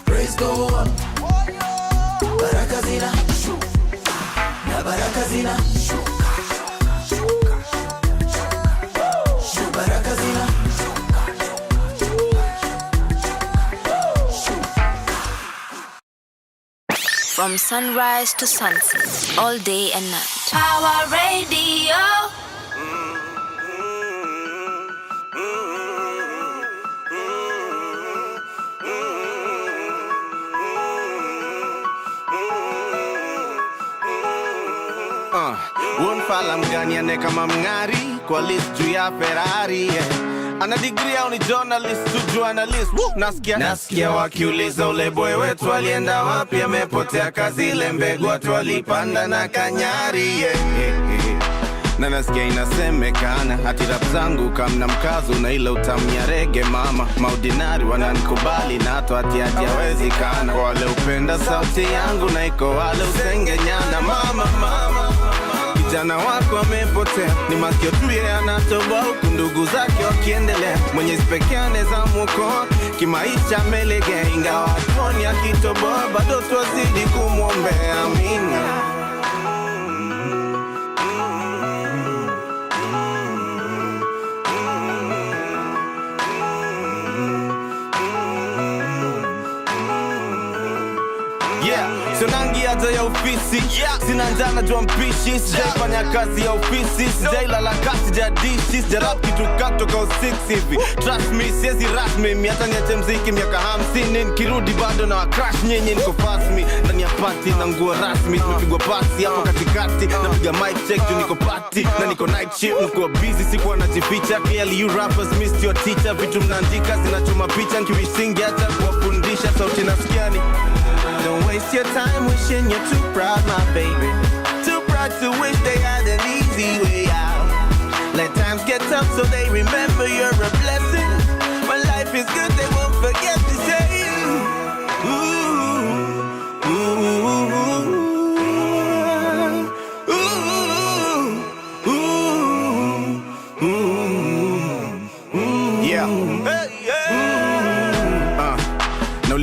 [SPEAKER 11] Praise go up, baraka zina shuka. Na baraka zina shuka. Baraka zina
[SPEAKER 3] From sunrise to sunset, all day and night. Power Radio.
[SPEAKER 23] Wonfala mganiane kama mngari kwa list juu ya Ferrari, yeah. Ana degree au ni journalist tu journalist. Nasikia wakiuliza ule boy wetu alienda wapi, amepotea kazi ile mbegu watu walipanda na kanyari, yeah. Na nasikia inasemekana hati rap zangu kamna mkazo na ile utamia rege mama. Maudinari wananikubali na hatu hati hawezekana. Kwa wale upenda sauti yangu na iko wale usengenyana. Mama kijana wako amepotea, ni masikio tu yeye anatoboa huku ndugu zake wakiendelea. Mwenyezi pekee anaweza muokoa, kimaisha amelegea. Ingawa hatuoni akitoboa, bado twazidi kumwombea. Amina. Sonangi hata ya ofisi, sina njana jua mpishi. Sijaifanya kazi ya ofisi, sijailala kasi, sijadishi. Sijarap kitu katoka 6 hivi. Trust me, siezi rush me. Hata niache mziki miaka 50, nikirudi bado na crash nyinyi. Niko fast me, ndani ya party na nguo rasmi. Tumepigwa pasi hapo katikati, napiga mic check juu niko party. Na niko night shift, niko busy, sikuwa najificha. Clearly you rappers missed your teacher. Vitu mnaandika zinachoma picha, nkiwisingi hata kuwafundisha. Sauti nasikiani. Don't waste your time wishing you're too proud, my baby. Too proud to wish they had an easy way out. Let times get tough so they remember you're a blessing. When life is good, they won't forget to say, ooh, ooh, ooh, ooh, ooh, ooh, yeah. Hey, yeah.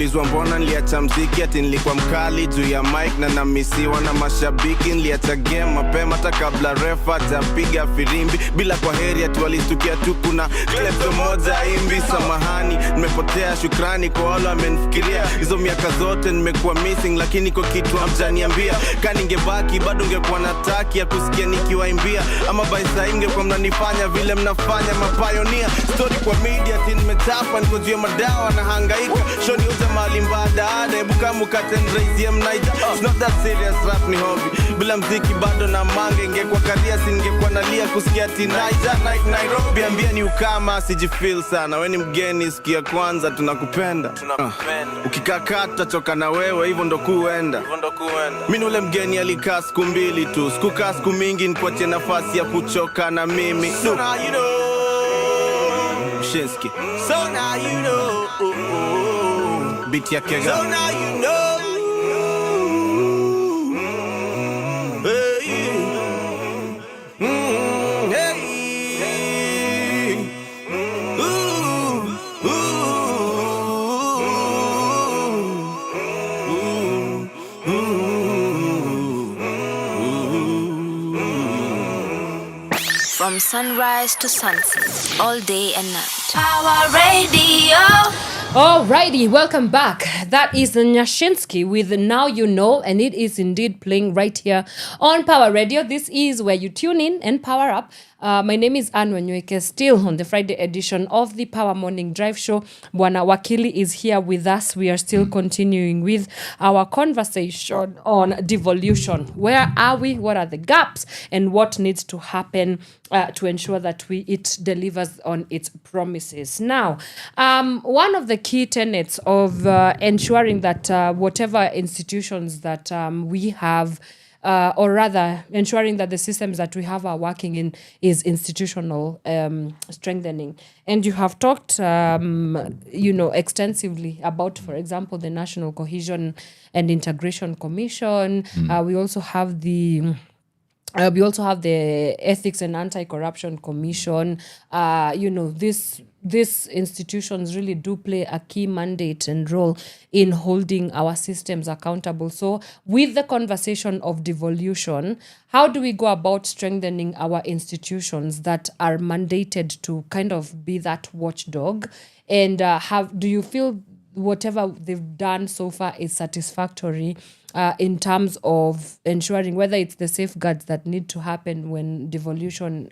[SPEAKER 23] nikiulizwa mbona niliacha mziki ati nilikuwa mkali juu ya mic na namisiwa na mashabiki. Niliacha game mapema hata kabla refa hajapiga firimbi. Bila kwa heri ati walistukia tu kuna klepto moja imbi. Samahani nimepotea, shukrani kwa wale wamenifikiria. Hizo miaka zote nimekuwa missing, lakini kwa kitu hamjaniambia. Kani ningebaki bado ungekuwa nataki ya kusikia nikiwaimbia. Ama by saa ingekuwa mnanifanya vile mnafanya mapioneer. Story kwa media ati nimetapa niko juu ya madawa na hangaika. Shoni uja mali mbada hebu kama ukate nraise mnaita. It's not that serious, rap ni hobby. Bila mziki bado na manga, ingekuwa career singekuwa nalia kusikia ati Nairobi. Ambia ni ukama sijifeel sana. Wewe ni mgeni sikia kwanza tunakupenda. Ukikaa tutachoka na wewe hivyo ndo kuenda. Mimi ule mgeni alikaa siku 2 tu. Sikukaa siku mingi nipatie nafasi ya kuchoka na mimi. So now you know. Shinsky. So now you know. Beat ya kega. So now you know. Hey. Hey.
[SPEAKER 3] From sunrise to sunset, all day and night. Power Radio.
[SPEAKER 8] Alrighty, welcome back. That is Nyashinsky with Now You Know, and it is indeed playing right here on Power Radio. This is where you tune in and power up. My name is Wanyoike, still on the Friday edition of the Power Morning Drive Show. Bwana Wakili is here with us. We are still continuing with our conversation on devolution. Where are we? What are the gaps? And what needs to happen to ensure that it delivers on its promises? Now, one of the key tenets of ensuring that whatever institutions that we have, or rather ensuring that the systems that we have are working in is institutional strengthening. And you have talked, extensively about, for example, the National Cohesion and Integration Commission. We also have the Ethics and Anti-Corruption Commission. These institutions really do play a key mandate and role in holding our systems accountable. So with the conversation of devolution, how do we go about strengthening our institutions that are mandated to kind of be that watchdog? And do you feel whatever they've done so far is satisfactory in terms of ensuring whether it's the safeguards that need to happen when devolution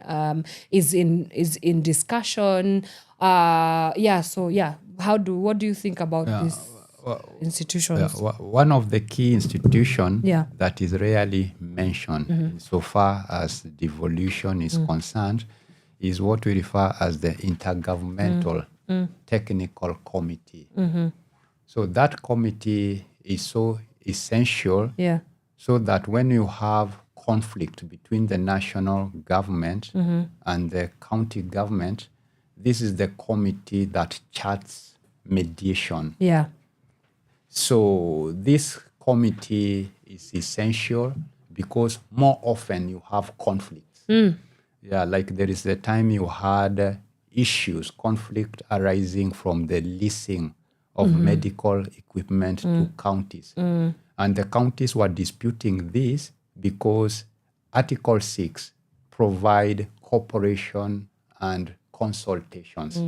[SPEAKER 8] is in discussion? What do you think about these institutions?
[SPEAKER 18] One of the key institutions that is rarely mentioned so far as devolution is concerned is what we refer as the Intergovernmental Technical Committee. So that committee is so essential so that when you have conflict between the national government and the county government, this is the committee that charts mediation. So this committee is essential because more often you have conflicts. Like there is the time you had conflict arising from the leasing of medical equipment to counties. And the counties were disputing this because Article 6 provide cooperation and consultations.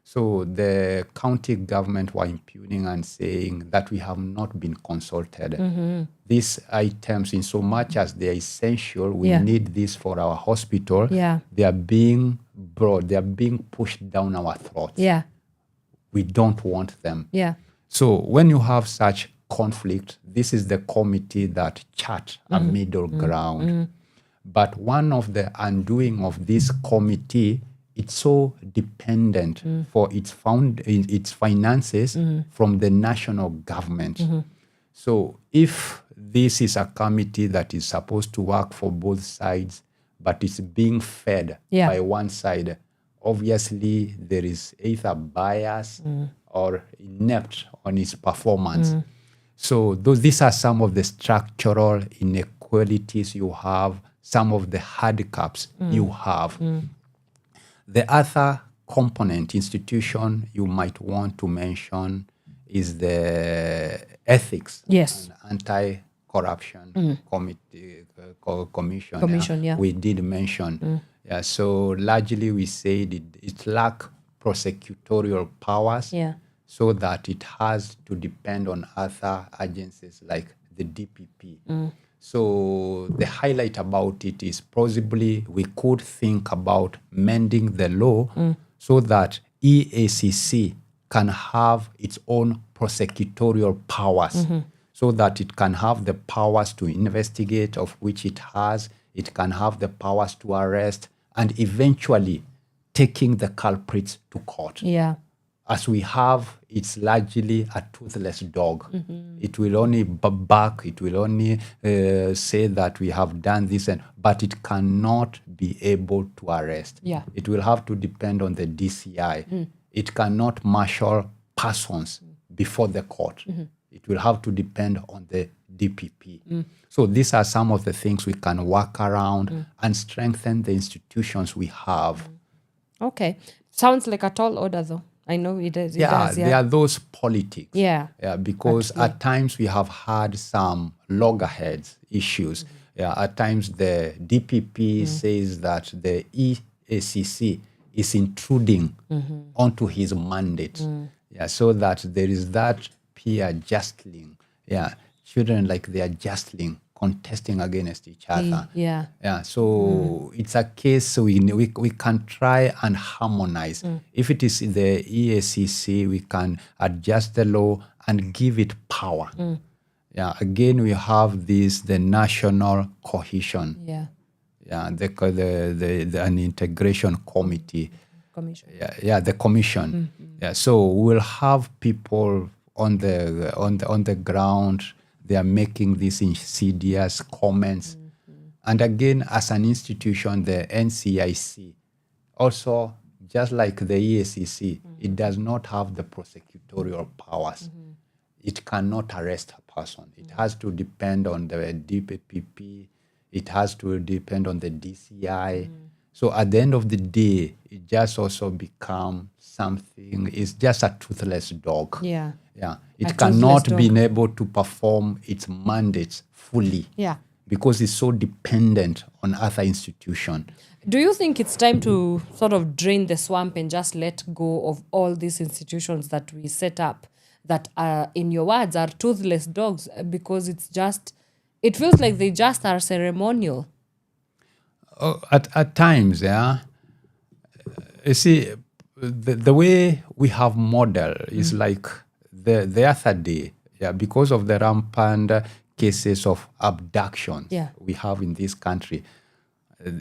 [SPEAKER 18] So the county government were impugning and saying that we have not been consulted. These items, in so much as they are essential, we need this for our hospital, they are being brought, they are being pushed down our throats. We don't want them. So when you have such conflict, this is the committee that chart a middle ground. But one of the undoing of this committee, it's so dependent for its finances from the national government. So if this is a committee that is supposed to work for both sides, but it's being fed by one side, obviously there is either bias or inept on its performance. So these are some of the structural inequalities you have, some of the handicaps you have. The other component institution you might want to mention is the ethics
[SPEAKER 8] Yes.
[SPEAKER 18] and anti-corruption commission.
[SPEAKER 8] Commission, yeah.
[SPEAKER 18] We did mention. Yeah, so largely we said it lack prosecutorial powers, so that it has to depend on other agencies like the DPP. So the highlight about it is possibly we could think about mending the law so that EACC can have its own prosecutorial powers, so that it can have the powers to investigate, of which it has. It can have the powers to arrest and eventually taking the culprits to court.
[SPEAKER 8] Yeah.
[SPEAKER 18] As we have, it's largely a toothless dog. It will only bark, it will only say that we have done this, but it cannot be able to arrest.
[SPEAKER 8] Yeah.
[SPEAKER 18] It will have to depend on the DCI. It cannot marshal persons before the court. It will have to depend on the DPP. So these are some of the things we can work around and strengthen the institutions we have.
[SPEAKER 8] Okay. Sounds like a tall order, though. I know it is.
[SPEAKER 18] There are those politics.
[SPEAKER 8] Yeah.
[SPEAKER 18] Because at times we have had some loggerheads issues. At times the DPP says that the EACC is intruding onto his mandate. So that there is that peer jostling. Children like they are jostling, contesting against each other. So it's a case we can try and harmonize. If it is the EACC, we can adjust the law and give it power. Again, we have the national cohesion. An integration committee.
[SPEAKER 8] Commission.
[SPEAKER 18] The commission. So we'll have people on the ground. They are making these insidious comments. And again, as an institution, the NCIC, also, just like the EACC, it does not have the prosecutorial powers. It cannot arrest a person. It has to depend on the DPP. It has to depend on the DCI. So at the end of the day, it just also becomes something, it's just a toothless dog. It cannot be able to perform its mandates fully. Because it's so dependent on other institutions.
[SPEAKER 8] Do you think it's time to sort of drain the swamp and just let go of all these institutions that we set up that are, in your words, are toothless dogs? Because it feels like they just are ceremonial.
[SPEAKER 18] At times, you see, the way we have model is like the other day, because of the rampant cases of abductions we have in this country.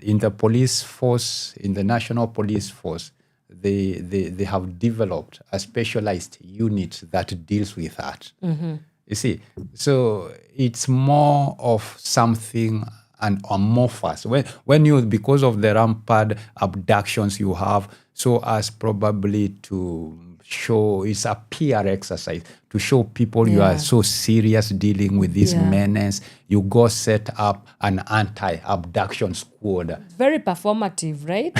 [SPEAKER 18] In the police force, in the national police force, they have developed a specialized unit that deals with that. You see, so it's more of something and amorphous. When you, because of the rampant abductions you have, so as probably to show, it's a PR exercise to show people you are so serious dealing with this menace. You go set up an anti-abduction squad.
[SPEAKER 8] Very performative, right?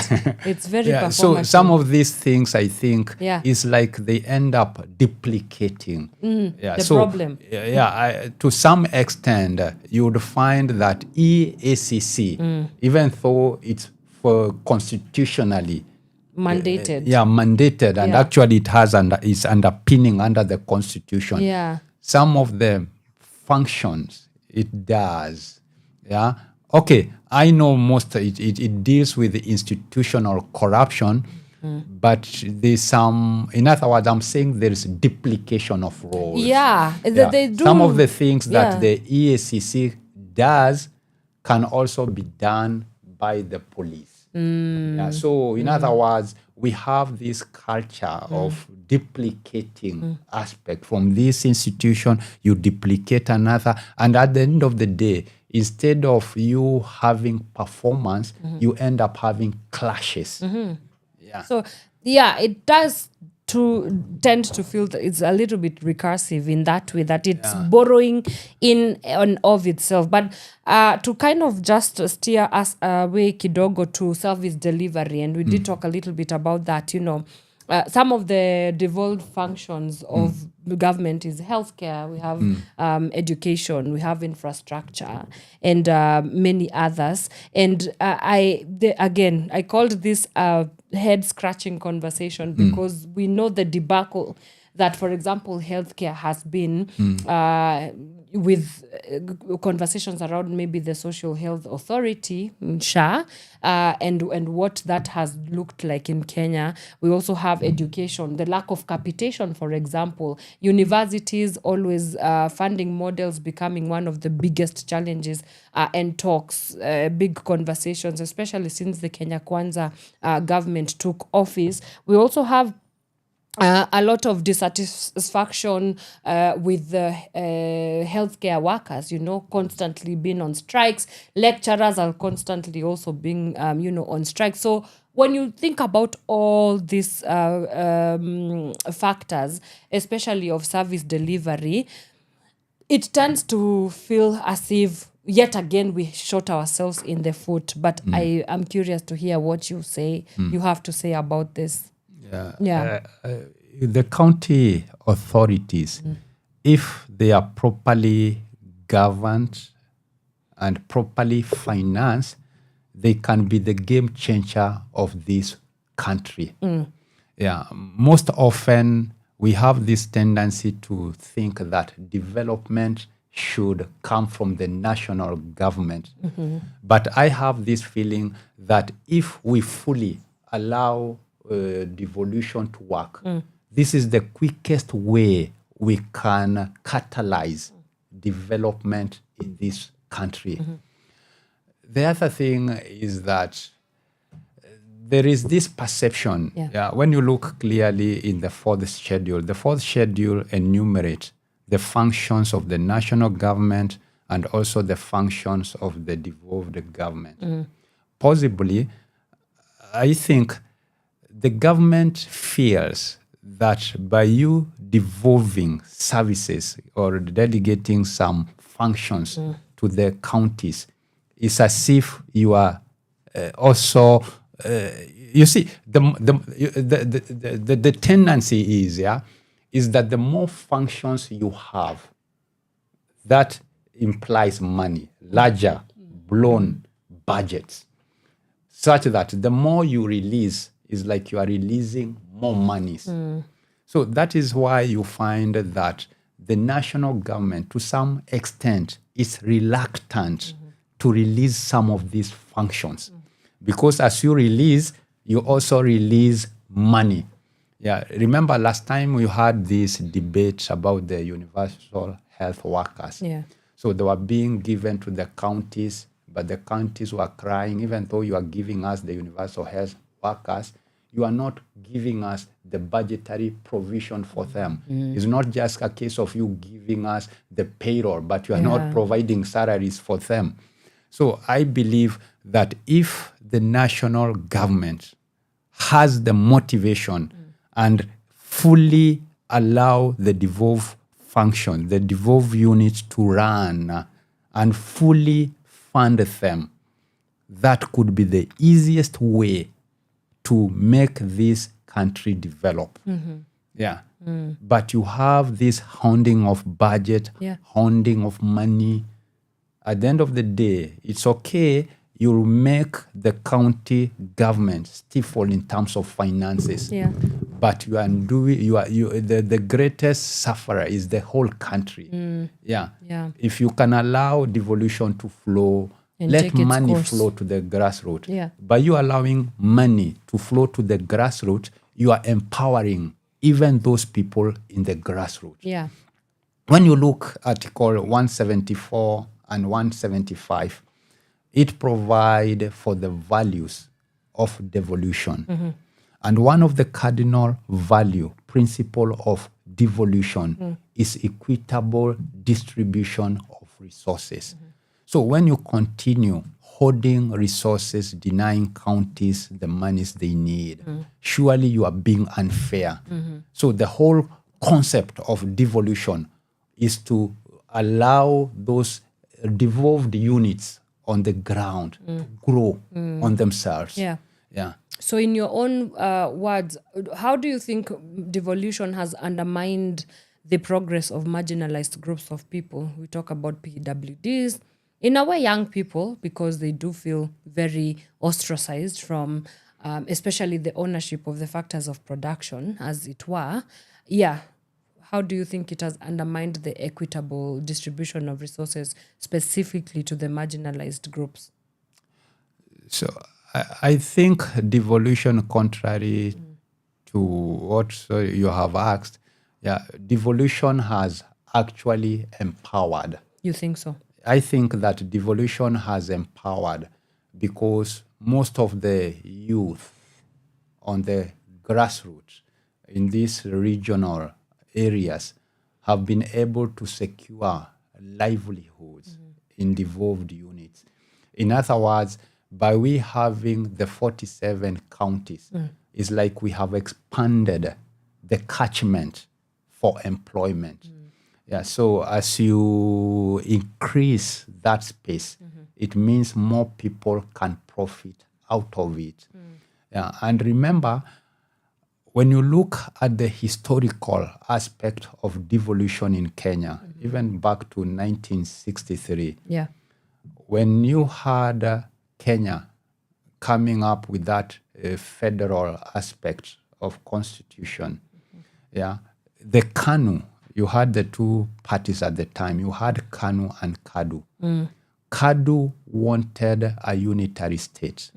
[SPEAKER 8] It's very performative.
[SPEAKER 18] So some of these things, I think, is like they end up duplicating
[SPEAKER 8] the problem.
[SPEAKER 18] To some extent, you would find that EACC, even though it's for constitutionally
[SPEAKER 8] mandated.
[SPEAKER 18] Mandated, and actually it has is underpinning under the Constitution. Some of the functions it does. Okay, I know most it deals with the institutional corruption, but there's some, in other words, I'm saying there is duplication of roles.
[SPEAKER 8] They do.
[SPEAKER 18] Some of the things that the EACC does can also be done by the police. So in other words, we have this culture of duplicating aspect from this institution, you duplicate another, and at the end of the day, instead of you having performance, you end up having clashes.
[SPEAKER 8] So it does tend to feel that it's a little bit recursive in that way, that it's borrowing in and of itself. But to kind of just steer us away kidogo to service delivery, and we did talk a little bit about that, some of the devolved functions of the government is healthcare, we have education, we have infrastructure, and many others. And I called this a head-scratching conversation because we know the debacle that, for example, healthcare has been with conversations around maybe the Social Health Authority, SHA, and what that has looked like in Kenya. We also have education, the lack of capitation, for example. Universities always funding models becoming one of the biggest challenges and talks, big conversations, especially since the Kenya Kwanza government took office. We also have a lot of dissatisfaction with the healthcare workers, constantly being on strikes. Lecturers are constantly also being, on strike. So when you think about all these factors, especially of service delivery, it tends to feel as if, yet again, we shot ourselves in the foot. But I am curious to hear what you have to say about this.
[SPEAKER 18] The county authorities, if they are properly governed and properly financed, they can be the game changer of this country. Most often we have this tendency to think that development should come from the national government. But I have this feeling that if we fully allow devolution to work, this is the quickest way we can catalyze development in this country. The other thing is that there is this perception. When you look clearly in the fourth schedule enumerates the functions of the national government and also the functions of the devolved government. Possibly, I think the government feels that by you devolving services or delegating some functions to the counties, it's as if you are also, you see, the tendency is that the more functions you have, that implies money, larger, blown budgets, such that the more you release, is like you are releasing more monies. So that is why you find that the national government, to some extent, is reluctant to release some of these functions. Because as you release, you also release money. Remember last time we had this debate about the universal health workers. So they were being given to the counties, but the counties were crying, even though you are giving us the universal health workers, you are not giving us the budgetary provision for them. It's not just a case of you giving us the payroll, but you are not providing salaries for them. So I believe that if the national government has the motivation and fully allow the devolved function, the devolved units to run and fully fund them, that could be the easiest way to make this country develop. But you have this hounding of budget, hounding of money. At the end of the day, it's okay, you'll make the county government stifle in terms of finances. But the greatest sufferer is the whole country. If you can allow devolution to flow, and let money flow to the grassroots. By you allowing money to flow to the grassroots, you are empowering even those people in the grassroots. When you look at Article 174 and 175, it provides for the values of devolution. And one of the cardinal principle of devolution is equitable distribution of resources. So when you continue hoarding resources, denying counties the monies they need, surely you are being unfair. So the whole concept of devolution is to allow those devolved units on the ground to grow on themselves. Yeah.
[SPEAKER 8] So in your own words, how do you think devolution has undermined the progress of marginalized groups of people? We talk about PWDs, in a way young people, because they do feel very ostracized from especially the ownership of the factors of production, as it were. Yeah. How do you think it has undermined the equitable distribution of resources specifically to the marginalized groups?
[SPEAKER 18] So I think devolution, contrary to what you have asked, devolution has actually empowered.
[SPEAKER 8] You think so?
[SPEAKER 18] I think that devolution has empowered because most of the youth on the grassroots in these regional areas have been able to secure livelihoods in devolved units. In other words, by we having the 47 counties, it's like we have expanded the catchment for employment. Yeah, so as you increase that space, it means more people can profit out of it. Yeah, and remember, when you look at the historical aspect of devolution in Kenya, even back to 1963, when you had Kenya coming up with that federal aspect of constitution, the KANU, you had the two parties at the time. You had KANU and KADU. KADU wanted a unitary state.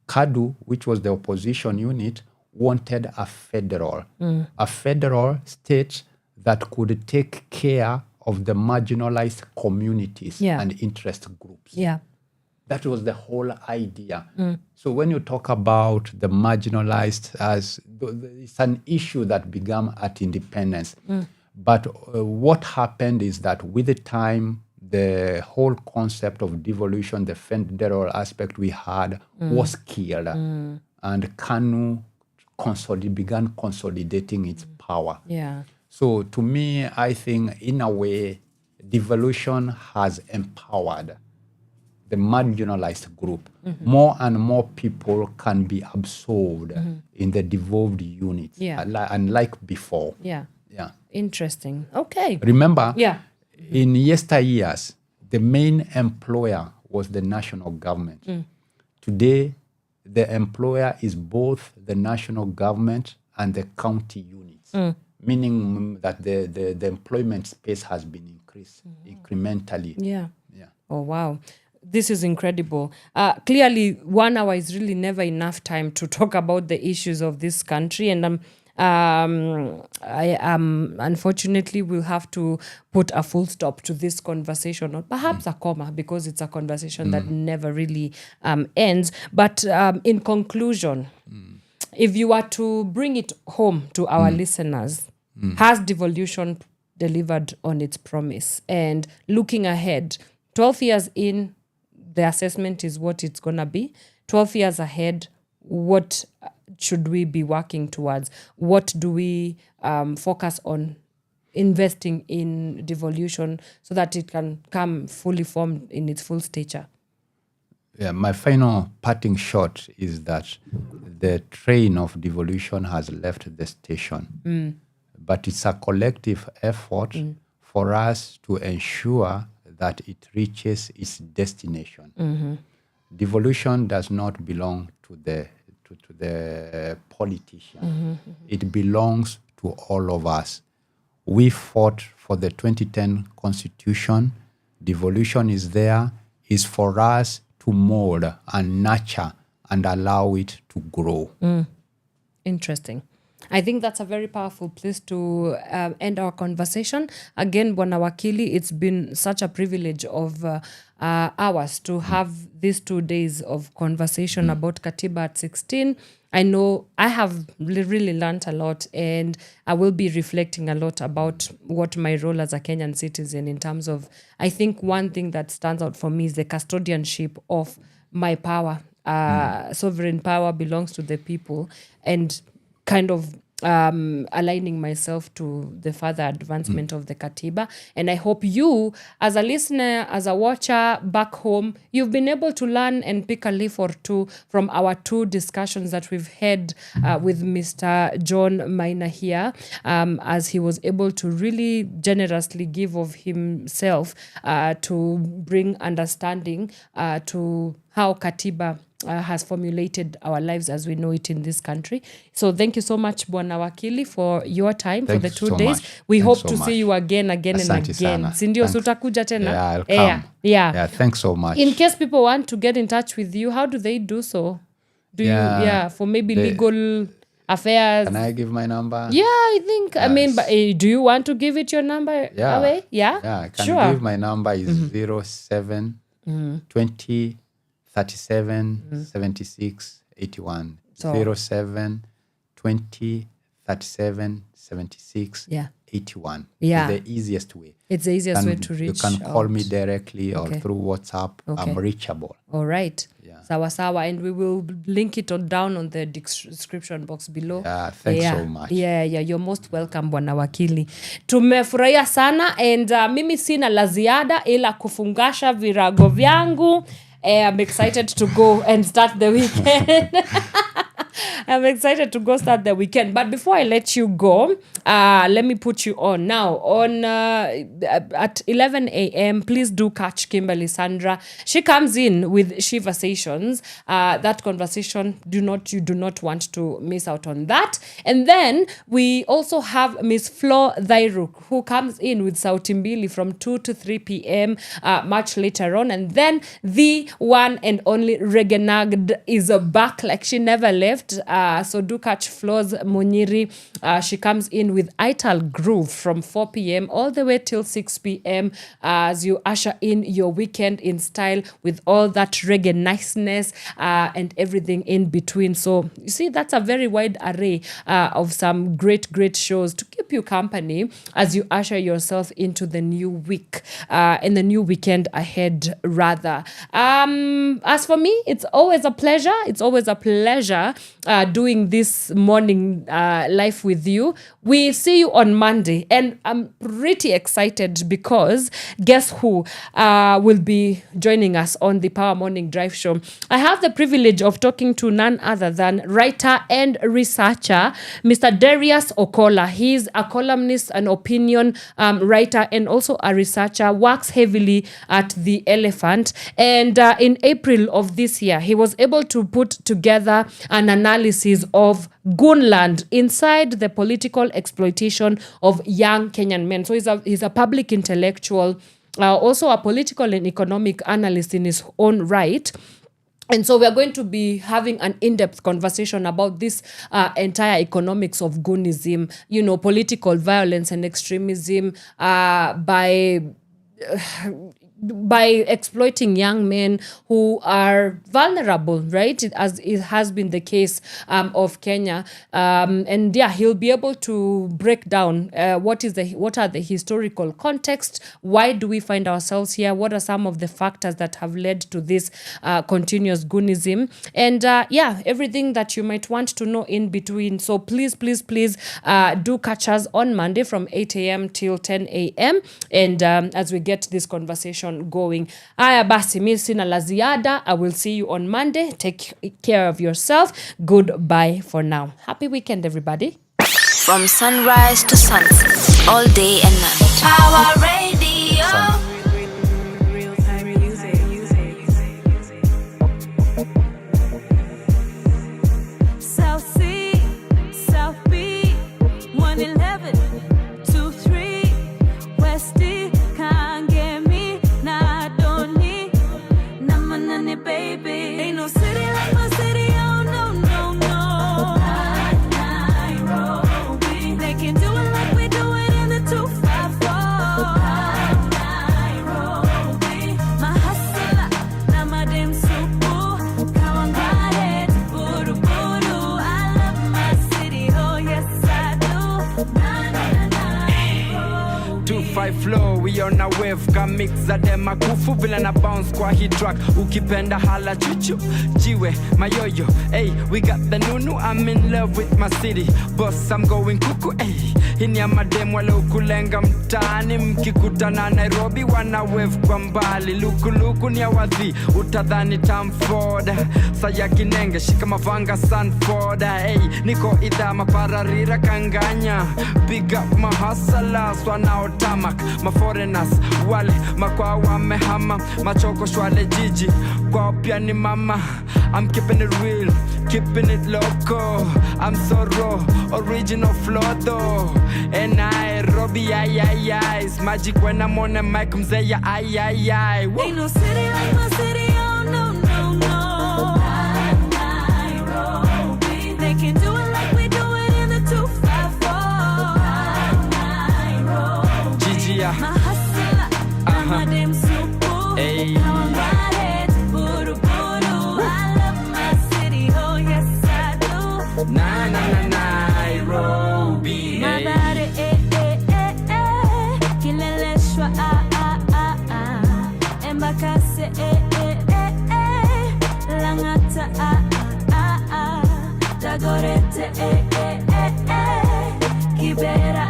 [SPEAKER 18] KADU, which was the opposition unit, wanted a federal state that could take care of the marginalized communities and interest groups. That was the whole idea. So when you talk about the marginalized, it's an issue that began at independence. But what happened is that with the time, the whole concept of devolution, the federal aspect we had, was killed. And KANU began consolidating its power. So to me, I think in a way, devolution has empowered the marginalized group. More and more people can be absorbed in the devolved units, unlike before.
[SPEAKER 8] Interesting. Okay.
[SPEAKER 18] Remember, in yesteryears, the main employer was the national government. Today, the employer is both the national government and the county units, meaning that the employment space has been increased incrementally.
[SPEAKER 8] Oh, wow. This is incredible. Clearly, 1 hour is really never enough time to talk about the issues of this country. And I unfortunately will have to put a full stop to this conversation, or perhaps a comma, because it's a conversation that never really ends. But in conclusion, if you were to bring it home to our listeners, has devolution delivered on its promise? And looking ahead, 12 years in, the assessment is what it's going to be. 12 years ahead, what should we be working towards? What do we focus on investing in devolution so that it can come fully formed in its full stature?
[SPEAKER 18] My final parting shot is that the train of devolution has left the station. But it's a collective effort for us to ensure that it reaches its destination. Devolution does not belong to the politician. It belongs to all of us. We fought for the 2010 Constitution. Devolution is there. It's for us to mold and nurture and allow it to grow.
[SPEAKER 8] Interesting. I think that's a very powerful place to end our conversation. Again, Bwana Wakili, it's been such a privilege of ours to have these 2 days of conversation about Katiba at 16. I know I have really learned a lot, and I will be reflecting a lot about what my role as a Kenyan citizen in terms of, I think one thing that stands out for me is the custodianship of my power. Sovereign power belongs to the people, and kind of aligning myself to the further advancement of the Katiba. And I hope you, as a listener, as a watcher back home, you've been able to learn and pick a leaf or two from our 2 discussions that we've had with Mr. John Maina here, as he was able to really generously give of himself to bring understanding to how Katiba has formulated our lives as we know it in this country. So thank you so much, Bwana Wakili, for your time, for the 2 days. We hope to see you again and again. Sindio, sutakuja tena?
[SPEAKER 18] Yeah, I'll come. Yeah, thanks so much.
[SPEAKER 8] In case people want to get in touch with you, how do they do so? For maybe legal affairs?
[SPEAKER 18] Can I give my number?
[SPEAKER 8] Yeah, I think. Yes. I mean, but do you want to give it your number away? Yeah,
[SPEAKER 18] I can give my number is 07 20 37 76 81. 07 20 37 76 81.
[SPEAKER 8] Yeah.
[SPEAKER 18] It's the easiest way.
[SPEAKER 8] It's the easiest way to reach.
[SPEAKER 18] You can call me directly or through WhatsApp. I'm reachable.
[SPEAKER 8] All right. Sawa. And we will link it down on the description box below.
[SPEAKER 18] Yeah, thanks so much.
[SPEAKER 8] Yeah, you're most welcome, Bwana Wakili. Tumefurahia sana and mimi sina la ziada ila kufungasha virago vyangu. I'm excited to go and start the weekend. I'm excited to go start the weekend. But before I let you go, let me put you on. Now, at 11 a.m., please do catch Kimberly Sandra. She comes in with Shiversations. That conversation, you do not want to miss out on that. And then we also have Miss Flozz Thairuk, who comes in with Sautimbili from 2 to 3 p.m. Much later on. And then the one and only Regenagd is back like she never left. So do catch Flozz Munyiri. She comes in with Ital Groove from 4 p.m. all the way till 6 p.m. As you usher in your weekend in style with all that reggae niceness and everything in between. So you see, that's a very wide array of some great shows to keep you company as you usher yourself into the new week and the new weekend ahead rather. As for me, it's always a pleasure. It's always a pleasure doing this morning live with you. We see you on Monday, and I'm pretty excited because guess who will be joining us on the Power Morning Drive Show? I have the privilege of talking to none other than writer and researcher, Mr. Darius Okola. He's a columnist, an opinion writer, and also a researcher, works heavily at The Elephant. And in April of this year, he was able to put together an analysis of Gunland inside the political exploitation of young Kenyan men. So he's a public intellectual, also a political and economic analyst in his own right. And so we are going to be having an in-depth conversation about this entire economics of Gunism, political violence and extremism by exploiting young men who are vulnerable, right? As it has been the case of Kenya. And he'll be able to break down what are the historical context, why do we find ourselves here, what are some of the factors that have led to this continuous Gunism, and everything that you might want to know in between. So please do catch us on Monday from 8 a.m. till 10 a.m. and as we get this conversation going. Aya basi, mi sina la ziada. I will see you on Monday. Take care of yourself. Goodbye for now. Happy weekend, everybody.
[SPEAKER 3] From sunrise to sunset, all day and night. Power Radio. South C, South B, 111, 23, West D, can't get me, nah, don't need, namanani, baby. Ain't no city like my city, oh no, no, no. Nairobi, they can do it like we do it in the 254.
[SPEAKER 5] we on a wave ka mix za dema kufu bila na bounce kwa hit track ukipenda hala chuchu jiwe mayoyo hey we got the nunu I'm in love with my city boss I'm going kuku hey hini ya madem wale ukulenga mtaani mkikutana Nairobi wana wave kwa mbali luku ni ya wadhi utadhani Tamford saya kinenge shika mavanga Sanford hey niko idha mapararira kanganya big up my hustlers wanaotamak my foreigners wale makwa wamehama machoko shwale jiji kwa pia ni mama I'm keeping it real keeping it local I'm so raw original flow though and Nairobi ay it's magic when I'm on the mic mzee ay
[SPEAKER 3] ain't no city like my city oh no Nairobi they can do it like we do it in the 254 Nairobi
[SPEAKER 5] Gigi
[SPEAKER 3] my hustler my damn super
[SPEAKER 5] hey
[SPEAKER 3] now I'm riding buru I love my city oh yes I do
[SPEAKER 5] Nairobi
[SPEAKER 3] my body kileleshwa embakase langata dagorete kibera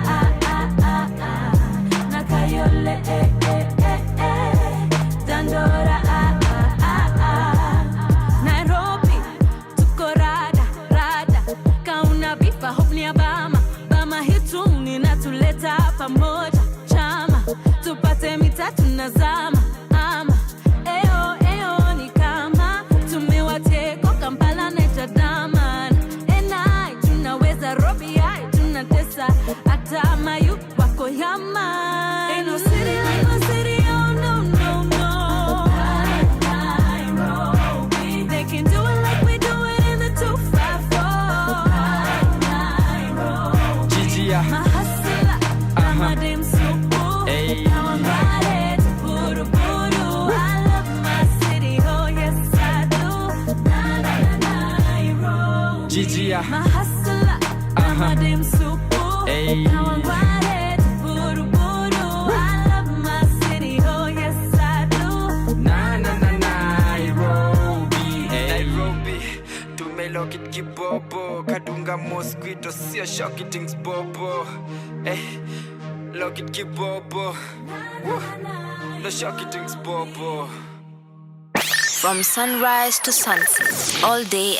[SPEAKER 3] nakayole dandora Nairobi tuko rada kauna bifa hopni abama bama hituni natuleta pamoja chama tupate mitatu nazama ama eo ni kama tumewateko Kampala na Jadaman enai tunaweza Robi ai tunatesa hata mayu wako yama ain't no city like my city oh no Nairobi they can do it like we do it in the 254 Nairobi
[SPEAKER 5] Gigi
[SPEAKER 3] my hustler my damn super
[SPEAKER 5] hey
[SPEAKER 3] now I'm riding buru I love my city oh yes I do Nairobi
[SPEAKER 5] Gigi
[SPEAKER 3] my hustler my damn super
[SPEAKER 5] hey
[SPEAKER 3] now I'm riding buru I love my city oh yes I do
[SPEAKER 5] Nairobi hey Nairobi tumelokit kibobo kadunga mosquito sio shocky things bobo hey lokit kibobo no shocky things bobo
[SPEAKER 6] from sunrise to sunset all day